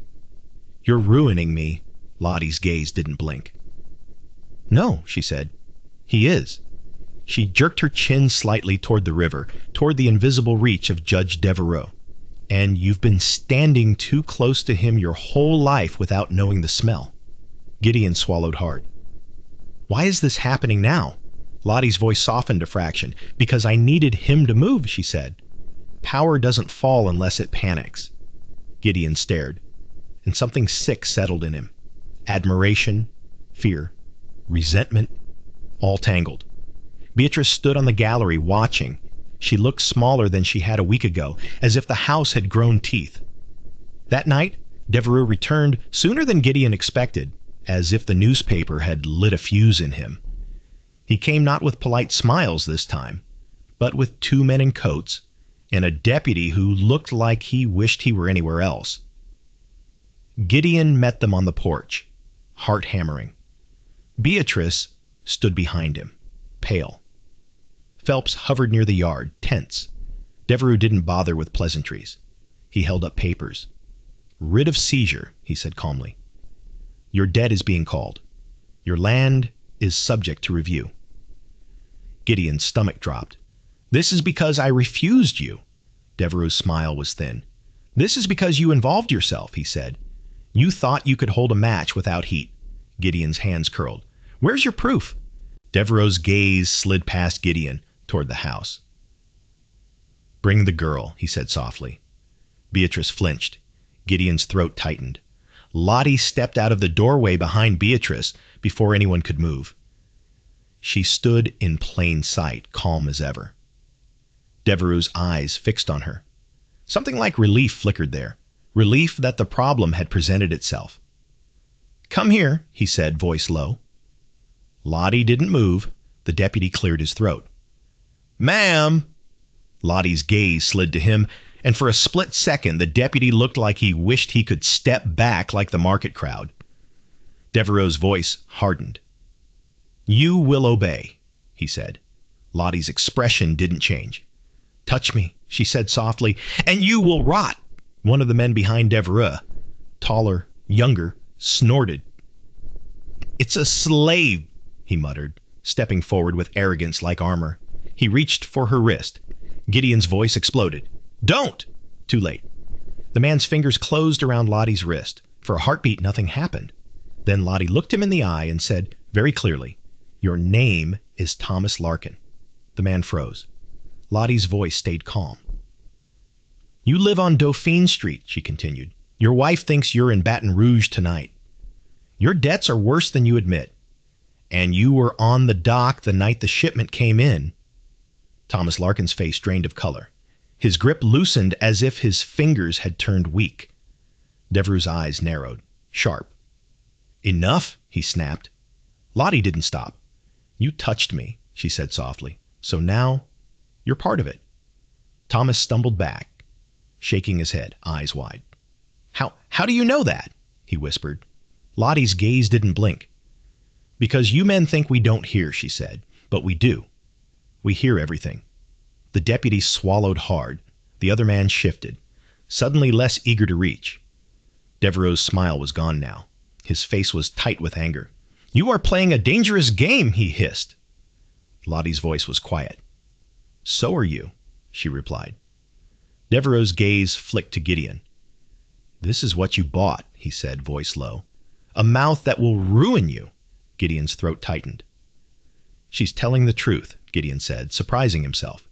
"You're ruining me." Lottie's gaze didn't blink. "No," she said. "He is." She jerked her chin slightly toward the river, toward the invisible reach of Judge Devereux. "And you've been standing too close to him your whole life without knowing the smell." Gideon swallowed hard. "Why is this happening now?" Lottie's voice softened a fraction. "Because I needed him to move," she said. "Power doesn't fall unless it panics." Gideon stared, and something sick settled in him. Admiration, fear, resentment, all tangled. Beatrice stood on the gallery watching. She looked smaller than she had a week ago, as if the house had grown teeth. That night, Devereux returned sooner than Gideon expected, as if the newspaper had lit a fuse in him. He came not with polite smiles this time, but with 2 men in coats and a deputy who looked like he wished he were anywhere else. Gideon met them on the porch, heart hammering. Beatrice stood behind him, pale. Phelps hovered near the yard, tense. Devereux didn't bother with pleasantries. He held up papers. "Writ of seizure," he said calmly. Your debt is being called. Your land is subject to review. Gideon's stomach dropped. This is because I refused you. Devereaux's smile was thin. This is because you involved yourself, he said. You thought you could hold a match without heat. Gideon's hands curled. Where's your proof? Devereaux's gaze slid past Gideon toward the house. Bring the girl, he said softly. Beatrice flinched. Gideon's throat tightened. Lottie stepped out of the doorway behind Beatrice before anyone could move. She stood in plain sight, calm as ever. Devereaux's eyes fixed on her. Something like relief flickered there, relief that the problem had presented itself. Come here, he said, voice low. Lottie didn't move. The deputy cleared his throat. Ma'am! Lottie's gaze slid to him, and for a split second the deputy looked like he wished he could step back like the market crowd. Devereaux's voice hardened. You will obey, he said. Lottie's expression didn't change. Touch me, she said softly, and you will rot. One of the men behind Devereaux, taller, younger, snorted. It's a slave, he muttered, stepping forward with arrogance like armor. He reached for her wrist. Gideon's voice exploded. Don't! Too late. The man's fingers closed around Lottie's wrist. For a heartbeat, nothing happened. Then Lottie looked him in the eye and said very clearly, Your name is Thomas Larkin. The man froze. Lottie's voice stayed calm. You live on Dauphine Street, she continued. Your wife thinks you're in Baton Rouge tonight. Your debts are worse than you admit. And you were on the dock the night the shipment came in. Thomas Larkin's face drained of color. His grip loosened as if his fingers had turned weak. Devereaux's eyes narrowed, sharp. Enough, he snapped. Lottie didn't stop. You touched me, she said softly. So now you're part of it. Thomas stumbled back, shaking his head, eyes wide. How do you know that? He whispered. Lottie's gaze didn't blink. Because you men think we don't hear, she said, but we do. We hear everything. The deputy swallowed hard. The other man shifted, suddenly less eager to reach. Devereaux's smile was gone now. His face was tight with anger. You are playing a dangerous game, he hissed. Lottie's voice was quiet. So are you, she replied. Devereaux's gaze flicked to Gideon. This is what you bought, he said, voice low. A mouth that will ruin you. Gideon's throat tightened. She's telling the truth, Gideon said, surprising himself.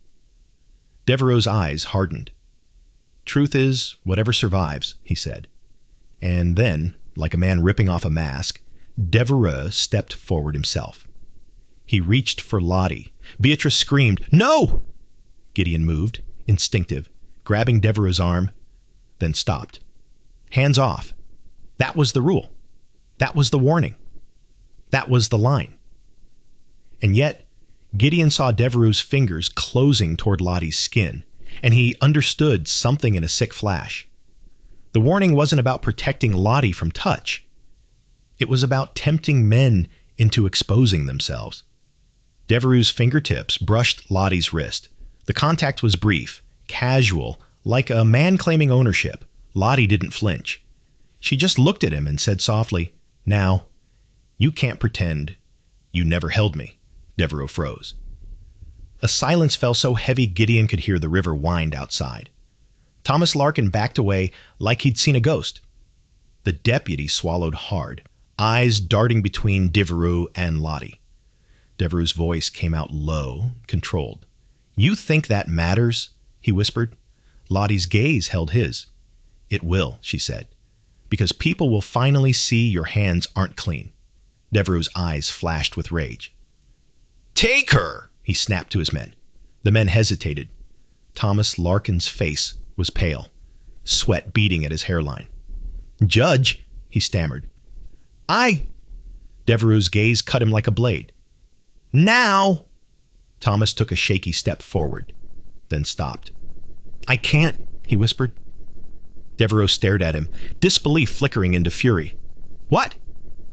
Devereaux's eyes hardened. Truth is whatever survives, he said. And then, like a man ripping off a mask, Devereaux stepped forward himself. He reached for Lottie. Beatrice screamed, No! Gideon moved, instinctive, grabbing Devereaux's arm, then stopped. Hands off. That was the rule. That was the warning. That was the line. And yet, Gideon saw Devereaux's fingers closing toward Lottie's skin, and he understood something in a sick flash. The warning wasn't about protecting Lottie from touch. It was about tempting men into exposing themselves. Devereaux's fingertips brushed Lottie's wrist. The contact was brief, casual, like a man claiming ownership. Lottie didn't flinch. She just looked at him and said softly, Now, you can't pretend you never held me. Devereaux froze. A silence fell so heavy Gideon could hear the river wind outside. Thomas Larkin backed away like he'd seen a ghost. The deputy swallowed hard, eyes darting between Devereaux and Lottie. Devereaux's voice came out low, controlled. You think that matters? He whispered. Lottie's gaze held his. It will, she said, because people will finally see your hands aren't clean. Devereaux's eyes flashed with rage. Take her, he snapped to his men. The men hesitated. Thomas Larkin's face was pale, sweat beading at his hairline. Judge, he stammered. Devereaux's gaze cut him like a blade. Now! Thomas took a shaky step forward, then stopped. I can't, he whispered. Devereaux stared at him, disbelief flickering into fury. What?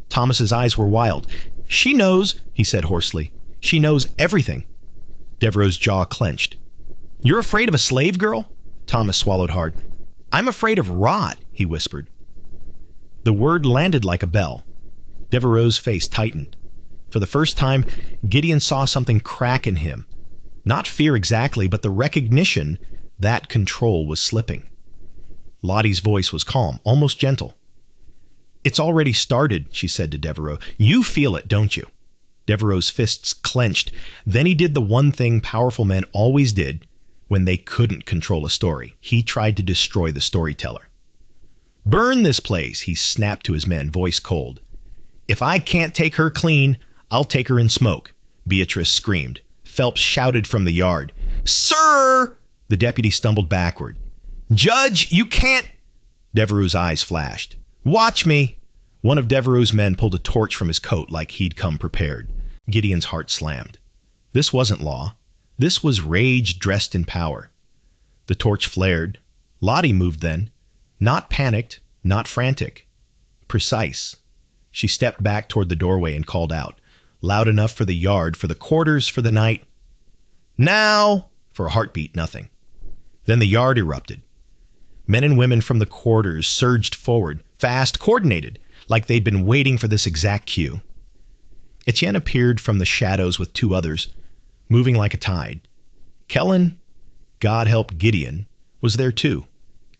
Thomas's eyes were wild. She knows, he said hoarsely. She knows everything. Devereaux's jaw clenched. You're afraid of a slave girl? Thomas swallowed hard. I'm afraid of rot, he whispered. The word landed like a bell. Devereaux's face tightened. For the first time, Gideon saw something crack in him. Not fear exactly, but the recognition that control was slipping. Lottie's voice was calm, almost gentle. "It's already started," she said to Devereaux. "You feel it, don't you?" Devereaux's fists clenched. Then he did the one thing powerful men always did when they couldn't control a story. He tried to destroy the storyteller. "Burn this place," he snapped to his men, voice cold. "If I can't take her clean, I'll take her in smoke," Beatrice screamed. Phelps shouted from the yard. "Sir!" The deputy stumbled backward. "Judge, you can't—" Devereaux's eyes flashed. "Watch me!" One of Devereaux's men pulled a torch from his coat like he'd come prepared. Gideon's heart slammed. This wasn't law. This was rage dressed in power. The torch flared. Lottie moved then. Not panicked, not frantic. Precise. She stepped back toward the doorway and called out, loud enough for the yard, for the quarters, for the night. "Now!" For a heartbeat, nothing. Then the yard erupted. Men and women from the quarters surged forward, fast, coordinated, like they'd been waiting for this exact cue. Etienne appeared from the shadows with two others, moving like a tide. Kellen, God help Gideon, was there too.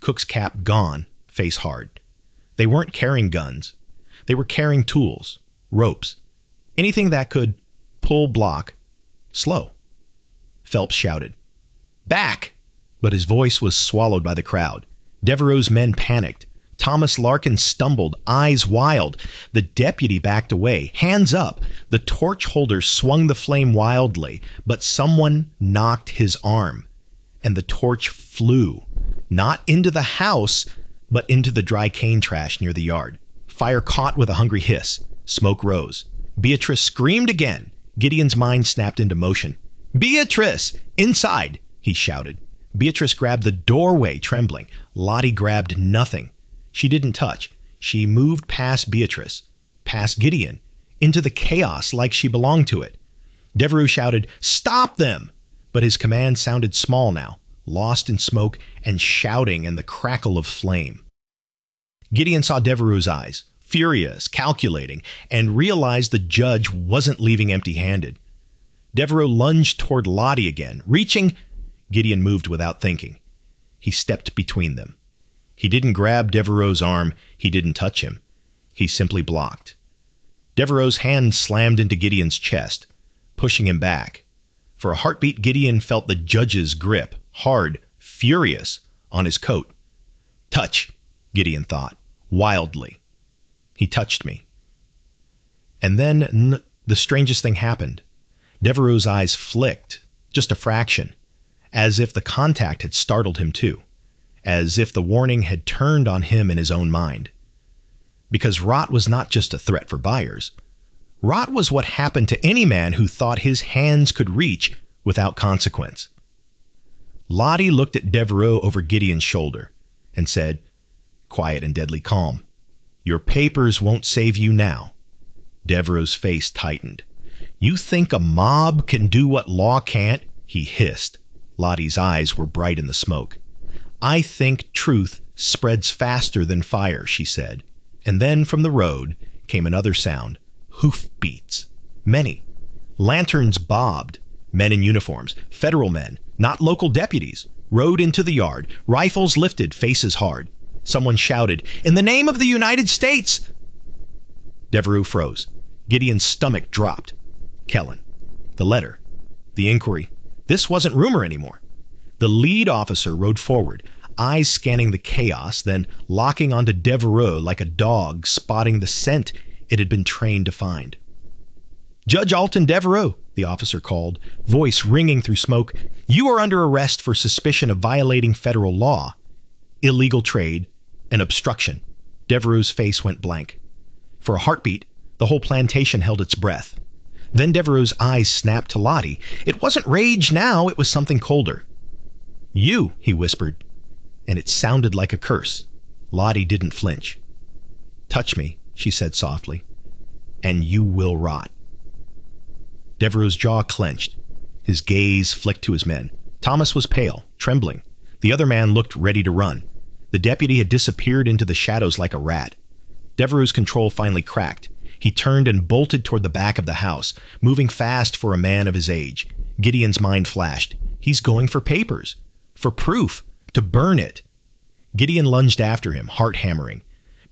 Cook's cap gone, face hard. They weren't carrying guns. They were carrying tools, ropes, anything that could pull, block, slow. Phelps shouted, "Back!" But his voice was swallowed by the crowd. Devereaux's men panicked. Thomas Larkin stumbled, eyes wild. The deputy backed away, hands up. The torch holder swung the flame wildly, but someone knocked his arm, and the torch flew, not into the house, but into the dry cane trash near the yard. Fire caught with a hungry hiss. Smoke rose. Beatrice screamed again. Gideon's mind snapped into motion. "Beatrice! Inside!" he shouted. Beatrice grabbed the doorway, trembling. Lottie grabbed nothing. She didn't touch. She moved past Beatrice, past Gideon, into the chaos like she belonged to it. Devereaux shouted, "Stop them!" But his command sounded small now, lost in smoke and shouting and the crackle of flame. Gideon saw Devereaux's eyes, furious, calculating, and realized the judge wasn't leaving empty-handed. Devereaux lunged toward Lottie again, reaching. Gideon moved without thinking. He stepped between them. He didn't grab Devereaux's arm. He didn't touch him. He simply blocked. Devereaux's hand slammed into Gideon's chest, pushing him back. For a heartbeat, Gideon felt the judge's grip, hard, furious, on his coat. "Touch," Gideon thought, wildly. He touched me. And then the strangest thing happened. Devereaux's eyes flicked, just a fraction, as if the contact had startled him too, as if the warning had turned on him in his own mind. Because rot was not just a threat for buyers. Rot was what happened to any man who thought his hands could reach without consequence. Lottie looked at Devereaux over Gideon's shoulder and said, quiet and deadly calm, "Your papers won't save you now." Devereaux's face tightened. "You think a mob can do what law can't?" he hissed. Lottie's eyes were bright in the smoke. "I think truth spreads faster than fire," she said. And then from the road came another sound, hoofbeats. Many. Lanterns bobbed. Men in uniforms, federal men, not local deputies, rode into the yard, rifles lifted, faces hard. Someone shouted, "In the name of the United States!" Devereaux froze. Gideon's stomach dropped. Kellen. The letter. The inquiry. This wasn't rumor anymore. The lead officer rode forward, eyes scanning the chaos, then locking onto Devereaux like a dog spotting the scent it had been trained to find. "Judge Alton Devereaux," the officer called, voice ringing through smoke, "you are under arrest for suspicion of violating federal law, illegal trade, and obstruction." Devereaux's face went blank. For a heartbeat, the whole plantation held its breath. Then Devereaux's eyes snapped to Lottie. It wasn't rage now, it was something colder. "You," he whispered, and it sounded like a curse. Lottie didn't flinch. "Touch me," she said softly, "and you will rot." Devereaux's jaw clenched. His gaze flicked to his men. Thomas was pale, trembling. The other man looked ready to run. The deputy had disappeared into the shadows like a rat. Devereaux's control finally cracked. He turned and bolted toward the back of the house, moving fast for a man of his age. Gideon's mind flashed. He's going for papers. For proof. To burn it. Gideon lunged after him, heart hammering.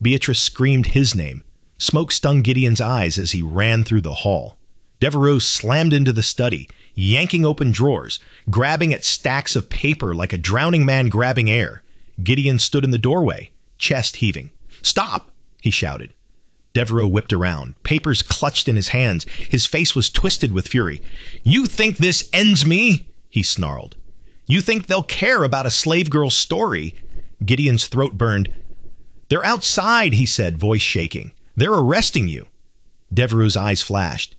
Beatrice screamed his name. Smoke stung Gideon's eyes as he ran through the hall. Devereaux slammed into the study, yanking open drawers, grabbing at stacks of paper like a drowning man grabbing air. Gideon stood in the doorway, chest heaving. "Stop!" he shouted. Devereaux whipped around, papers clutched in his hands. His face was twisted with fury. "You think this ends me?" he snarled. "You think they'll care about a slave girl's story?" Gideon's throat burned. "They're outside," he said, voice shaking. "They're arresting you." Devereaux's eyes flashed.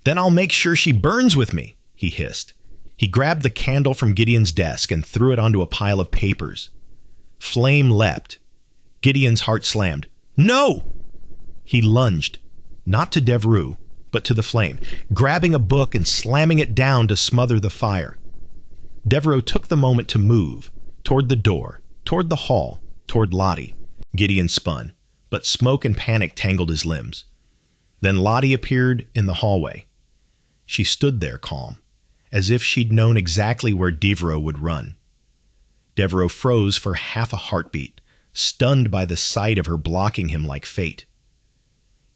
"Then I'll make sure she burns with me," he hissed. He grabbed the candle from Gideon's desk and threw it onto a pile of papers. Flame leapt. Gideon's heart slammed. "No!" He lunged, not to Devereaux, but to the flame, grabbing a book and slamming it down to smother the fire. Devereaux took the moment to move, toward the door, toward the hall, toward Lottie. Gideon spun, but smoke and panic tangled his limbs. Then Lottie appeared in the hallway. She stood there calm, as if she'd known exactly where Devereaux would run. Devereaux froze for half a heartbeat, stunned by the sight of her blocking him like fate.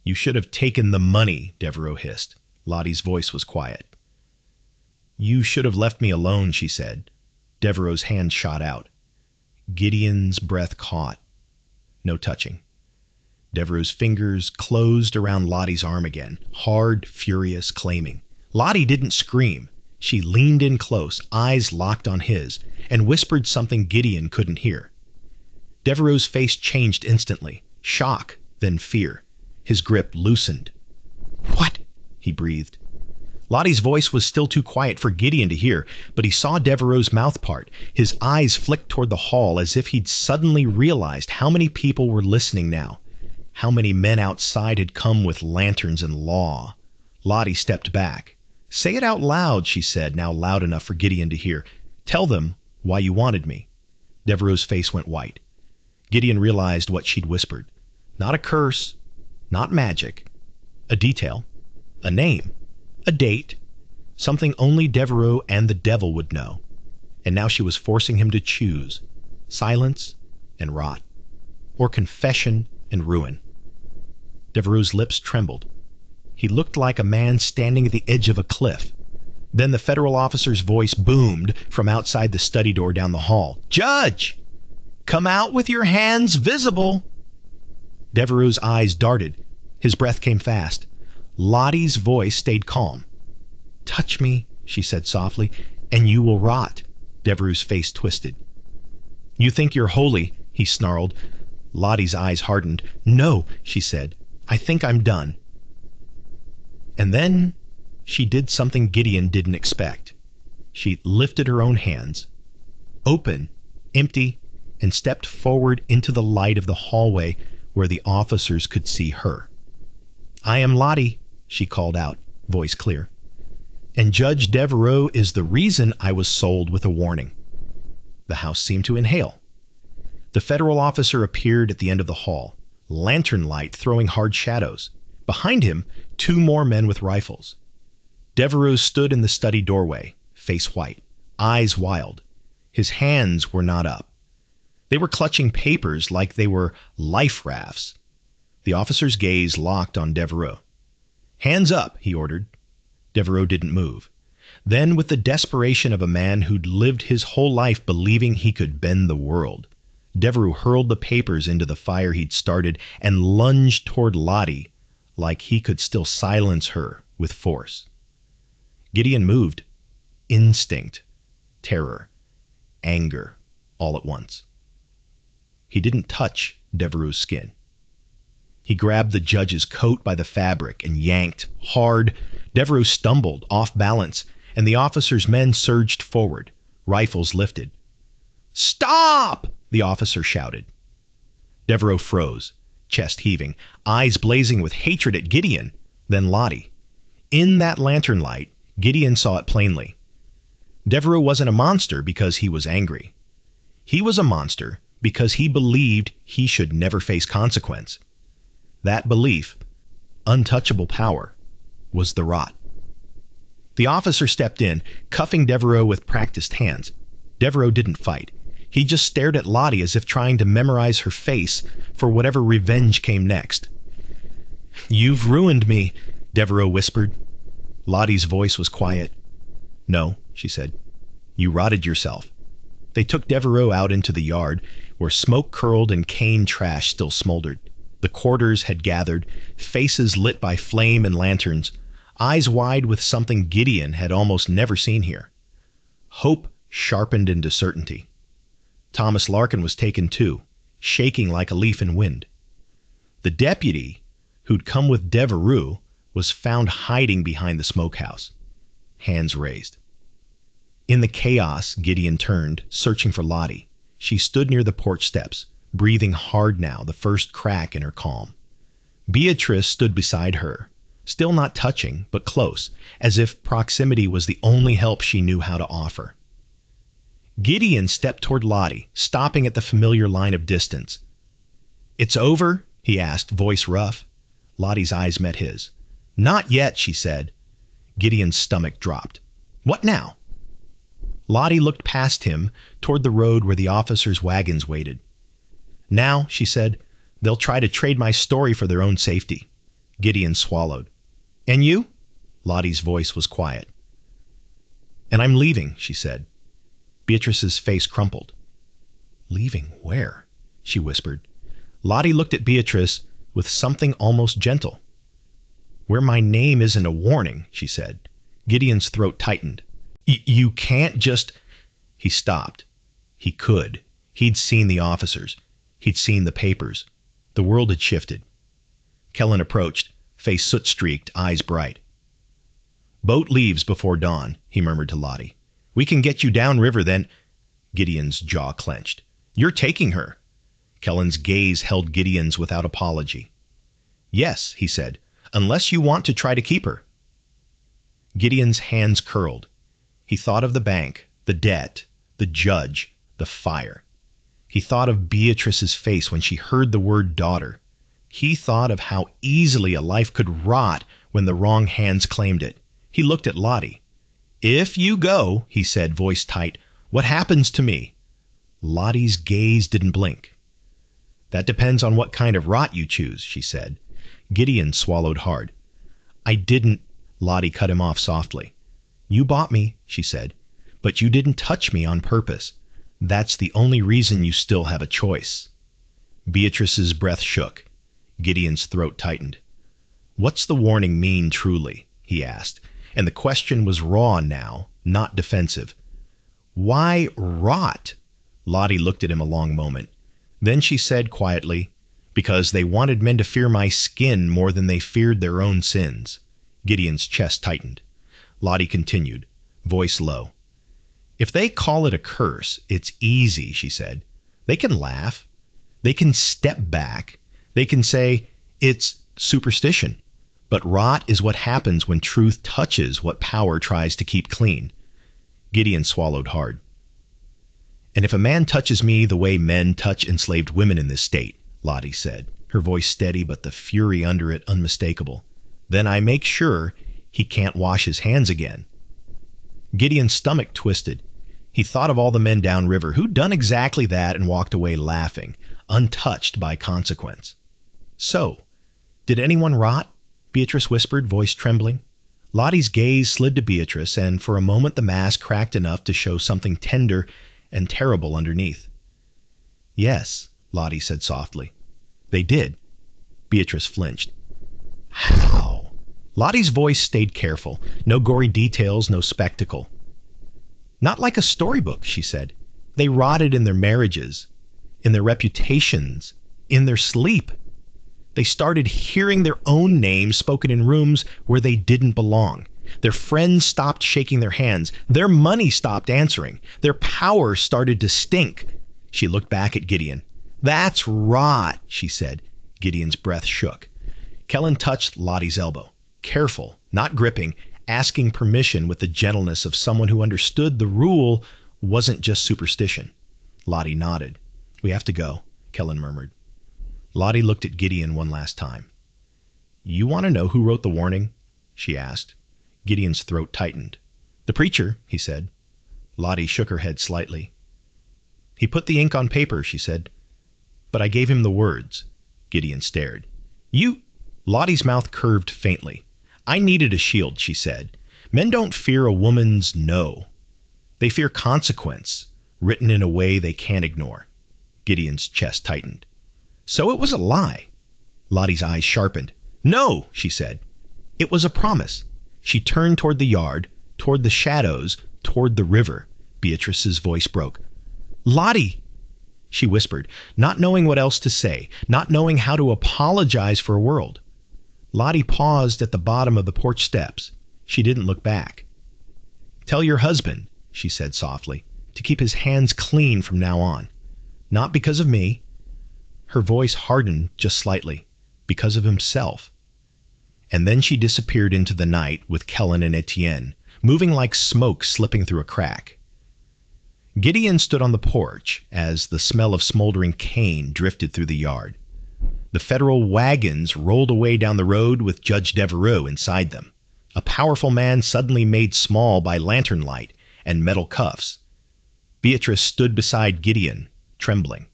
"You should have taken the money," Devereaux hissed. Lottie's voice was quiet. "You should have left me alone," she said. Devereaux's hand shot out. Gideon's breath caught. No touching. Devereaux's fingers closed around Lottie's arm again, hard, furious, claiming. Lottie didn't scream. She leaned in close, eyes locked on his, and whispered something Gideon couldn't hear. Devereaux's face changed instantly. Shock, then fear. His grip loosened. "What?" he breathed. Lottie's voice was still too quiet for Gideon to hear, but he saw Devereaux's mouth part. His eyes flicked toward the hall as if he'd suddenly realized how many people were listening now. How many men outside had come with lanterns and law. Lottie stepped back. "Say it out loud," she said, now loud enough for Gideon to hear. "Tell them why you wanted me." Devereaux's face went white. Gideon realized what she'd whispered. Not a curse, not magic. A detail. A name. A date. Something only Devereaux and the devil would know. And now she was forcing him to choose. Silence and rot. Or confession and ruin. Devereaux's lips trembled. He looked like a man standing at the edge of a cliff. Then the federal officer's voice boomed from outside the study door down the hall. "Judge! Come out with your hands visible!" Devereaux's eyes darted. His breath came fast. Lottie's voice stayed calm. "Touch me," she said softly, "and you will rot." Devereaux's face twisted. "You think you're holy," he snarled. Lottie's eyes hardened. "No," she said. "I think I'm done." And then she did something Gideon didn't expect. She lifted her own hands, open, empty, and stepped forward into the light of the hallway where the officers could see her. "I am Lottie," she called out, voice clear. "And Judge Devereaux is the reason I was sold with a warning." The house seemed to inhale. The federal officer appeared at the end of the hall, lantern light throwing hard shadows. Behind him, 2 more men with rifles. Devereaux stood in the study doorway, face white, eyes wild. His hands were not up. They were clutching papers like they were life rafts. The officer's gaze locked on Devereaux. "Hands up," he ordered. Devereaux didn't move. Then, with the desperation of a man who'd lived his whole life believing he could bend the world, Devereaux hurled the papers into the fire he'd started and lunged toward Lottie like he could still silence her with force. Gideon moved. Instinct, terror, anger, all at once. He didn't touch Devereaux's skin. He grabbed the judge's coat by the fabric and yanked hard. Devereaux stumbled, off balance, and the officer's men surged forward, rifles lifted. "Stop!" the officer shouted. Devereaux froze, chest heaving, eyes blazing with hatred at Gideon, then Lottie. In that lantern light, Gideon saw it plainly. Devereaux wasn't a monster because he was angry. He was a monster because he believed he should never face consequence. That belief untouchable power was the rot. The officer stepped in, cuffing Devereaux with practiced hands. Devereaux didn't fight. He just stared at Lottie as if trying to memorize her face for whatever revenge came next. "You've ruined me," Devereaux whispered. Lottie's voice was quiet. "No," she said. "You rotted yourself." They took Devereaux out into the yard, where smoke curled and cane trash still smoldered. The quarters had gathered, faces lit by flame and lanterns, eyes wide with something Gideon had almost never seen here. Hope sharpened into certainty. Thomas Larkin was taken too, shaking like a leaf in wind. The deputy, who'd come with Devereaux, was found hiding behind the smokehouse, hands raised. In the chaos, Gideon turned, searching for Lottie. She stood near the porch steps, breathing hard now, the first crack in her calm. Beatrice stood beside her, still not touching, but close, as if proximity was the only help she knew how to offer. Gideon stepped toward Lottie, stopping at the familiar line of distance. "It's over?" he asked, voice rough. Lottie's eyes met his. "Not yet," she said. Gideon's stomach dropped. "What now?" Lottie looked past him toward the road where the officers' wagons waited. "Now," she said, "they'll try to trade my story for their own safety." Gideon swallowed. "And you?" Lottie's voice was quiet. "And I'm leaving," she said. Beatrice's face crumpled. "Leaving where?" she whispered. Lottie looked at Beatrice with something almost gentle. "Where my name isn't a warning," she said. Gideon's throat tightened. You can't just—" He stopped. He could. He'd seen the officers. He'd seen the papers. The world had shifted. Kellen approached, face soot-streaked, eyes bright. "Boat leaves before dawn," he murmured to Lottie. "We can get you downriver then—" Gideon's jaw clenched. "You're taking her." Kellen's gaze held Gideon's without apology. "Yes," he said, "unless you want to try to keep her." Gideon's hands curled. He thought of the bank, the debt, the judge, the fire. He thought of Beatrice's face when she heard the word daughter. He thought of how easily a life could rot when the wrong hands claimed it. He looked at Lottie. "If you go," he said, voice tight, "what happens to me?" Lottie's gaze didn't blink. "That depends on what kind of rot you choose," she said. Gideon swallowed hard. "I didn't—" Lottie cut him off softly. "You bought me," she said, "but you didn't touch me on purpose. That's the only reason you still have a choice." Beatrice's breath shook. Gideon's throat tightened. "What's the warning mean truly?" he asked, and the question was raw now, not defensive. "Why rot?" Lottie looked at him a long moment. Then she said quietly, "Because they wanted men to fear my skin more than they feared their own sins." Gideon's chest tightened. Lottie continued, voice low. "If they call it a curse, it's easy," she said. "They can laugh. They can step back. They can say, it's superstition. But rot is what happens when truth touches what power tries to keep clean." Gideon swallowed hard. "And if a man touches me the way men touch enslaved women in this state," Lottie said, her voice steady but the fury under it unmistakable, "then I make sure he can't wash his hands again." Gideon's stomach twisted. He thought of all the men downriver who'd done exactly that and walked away laughing, untouched by consequence. "So, did anyone rot?" Beatrice whispered, voice trembling. Lottie's gaze slid to Beatrice, and for a moment the mask cracked enough to show something tender and terrible underneath. "Yes," Lottie said softly. "They did." Beatrice flinched. "How?" Lottie's voice stayed careful. No gory details, no spectacle. "Not like a storybook," she said. "They rotted in their marriages, in their reputations, in their sleep. They started hearing their own names spoken in rooms where they didn't belong. Their friends stopped shaking their hands. Their money stopped answering. Their power started to stink." She looked back at Gideon. "That's rot," she said. Gideon's breath shook. Kellen touched Lottie's elbow. Careful, not gripping, asking permission with the gentleness of someone who understood the rule wasn't just superstition. Lottie nodded. "We have to go," Kellen murmured. Lottie looked at Gideon one last time. You want to know who wrote the warning? She asked. Gideon's throat tightened. The preacher, he said. Lottie shook her head slightly. He put the ink on paper, she said. But I gave him the words. Gideon stared. You... Lottie's mouth curved faintly. I needed a shield, she said. Men don't fear a woman's no. They fear consequence, written in a way they can't ignore. Gideon's chest tightened. So it was a lie. Lottie's eyes sharpened. No, she said. It was a promise. She turned toward the yard, toward the shadows, toward the river. Beatrice's voice broke. Lottie, she whispered, not knowing what else to say, not knowing how to apologize for a world. Lottie paused at the bottom of the porch steps. She didn't look back. Tell your husband, she said softly, to keep his hands clean from now on. Not because of me. Her voice hardened just slightly. Because of himself. And then she disappeared into the night with Kellen and Etienne, moving like smoke slipping through a crack. Gideon stood on the porch as the smell of smoldering cane drifted through the yard. The federal wagons rolled away down the road with Judge Devereaux inside them, a powerful man suddenly made small by lantern light and metal cuffs. Beatrice stood beside Gideon, trembling.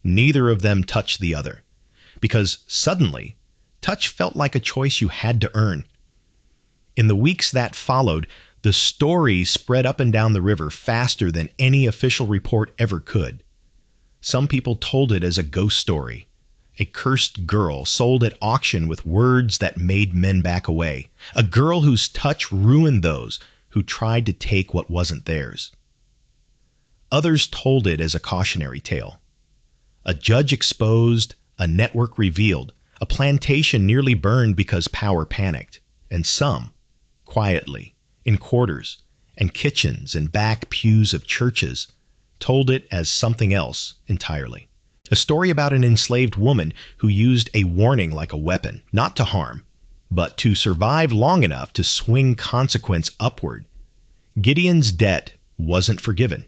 Neither of them touched the other, because suddenly, touch felt like a choice you had to earn. In the weeks that followed, the story spread up and down the river faster than any official report ever could. Some people told it as a ghost story, a cursed girl sold at auction with words that made men back away, a girl whose touch ruined those who tried to take what wasn't theirs. Others told it as a cautionary tale. A judge exposed, a network revealed, a plantation nearly burned because power panicked, and some, quietly, in quarters and kitchens and back pews of churches, told it as something else entirely. A story about an enslaved woman who used a warning like a weapon, not to harm, but to survive long enough to swing consequence upward. Gideon's debt wasn't forgiven.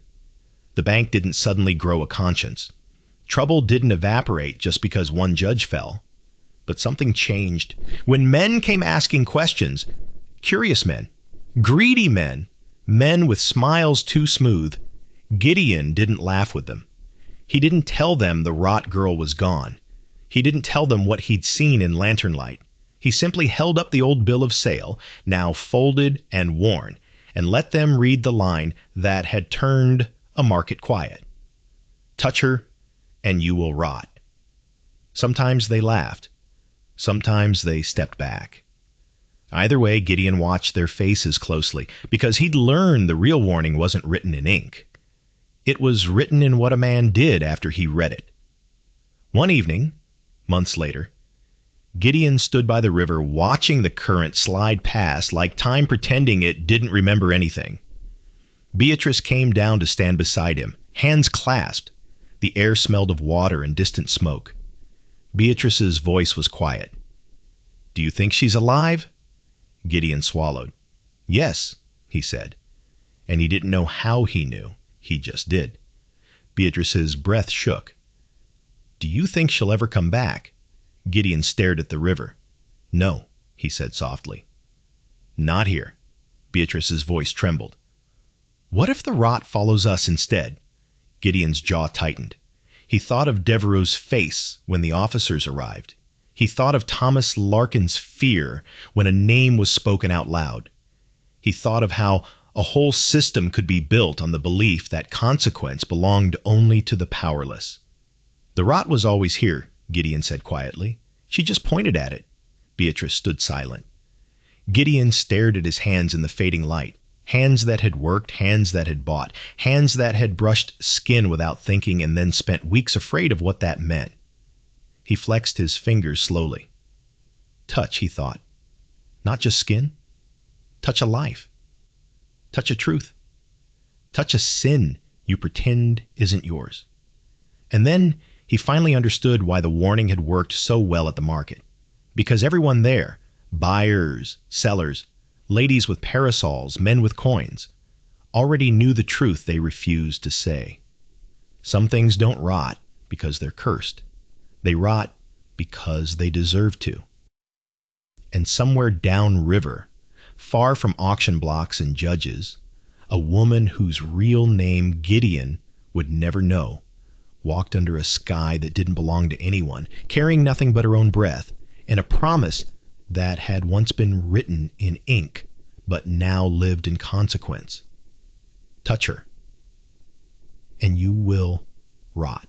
The bank didn't suddenly grow a conscience. Trouble didn't evaporate just because one judge fell. But something changed. When men came asking questions, curious men, greedy men, men with smiles too smooth, Gideon didn't laugh with them. He didn't tell them the rot girl was gone. He didn't tell them what he'd seen in lantern light. He simply held up the old bill of sale, now folded and worn, and let them read the line that had turned a market quiet. Touch her, and you will rot. Sometimes they laughed. Sometimes they stepped back. Either way, Gideon watched their faces closely, because he'd learned the real warning wasn't written in ink. It was written in what a man did after he read it. One evening, months later, Gideon stood by the river watching the current slide past like time pretending it didn't remember anything. Beatrice came down to stand beside him, hands clasped. The air smelled of water and distant smoke. Beatrice's voice was quiet. Do you think she's alive? Gideon swallowed. Yes, he said. And he didn't know how he knew. He just did. Beatrice's breath shook. Do you think she'll ever come back? Gideon stared at the river. No, he said softly. Not here. Beatrice's voice trembled. What if the rot follows us instead? Gideon's jaw tightened. He thought of Devereaux's face when the officers arrived. He thought of Thomas Larkin's fear when a name was spoken out loud. He thought of how a whole system could be built on the belief that consequence belonged only to the powerless. The rot was always here, Gideon said quietly. She just pointed at it. Beatrice stood silent. Gideon stared at his hands in the fading light. Hands that had worked, hands that had bought, hands that had brushed skin without thinking and then spent weeks afraid of what that meant. He flexed his fingers slowly. Touch, he thought. Not just skin. Touch a life. Touch a truth. Touch a sin you pretend isn't yours. And then he finally understood why the warning had worked so well at the market. Because everyone there, buyers, sellers, ladies with parasols, men with coins, already knew the truth they refused to say. Some things don't rot because they're cursed. They rot because they deserve to. And somewhere downriver, far from auction blocks and judges, a woman whose real name Gideon would never know walked under a sky that didn't belong to anyone, carrying nothing but her own breath and a promise that had once been written in ink but now lived in consequence. Touch her, and you will rot.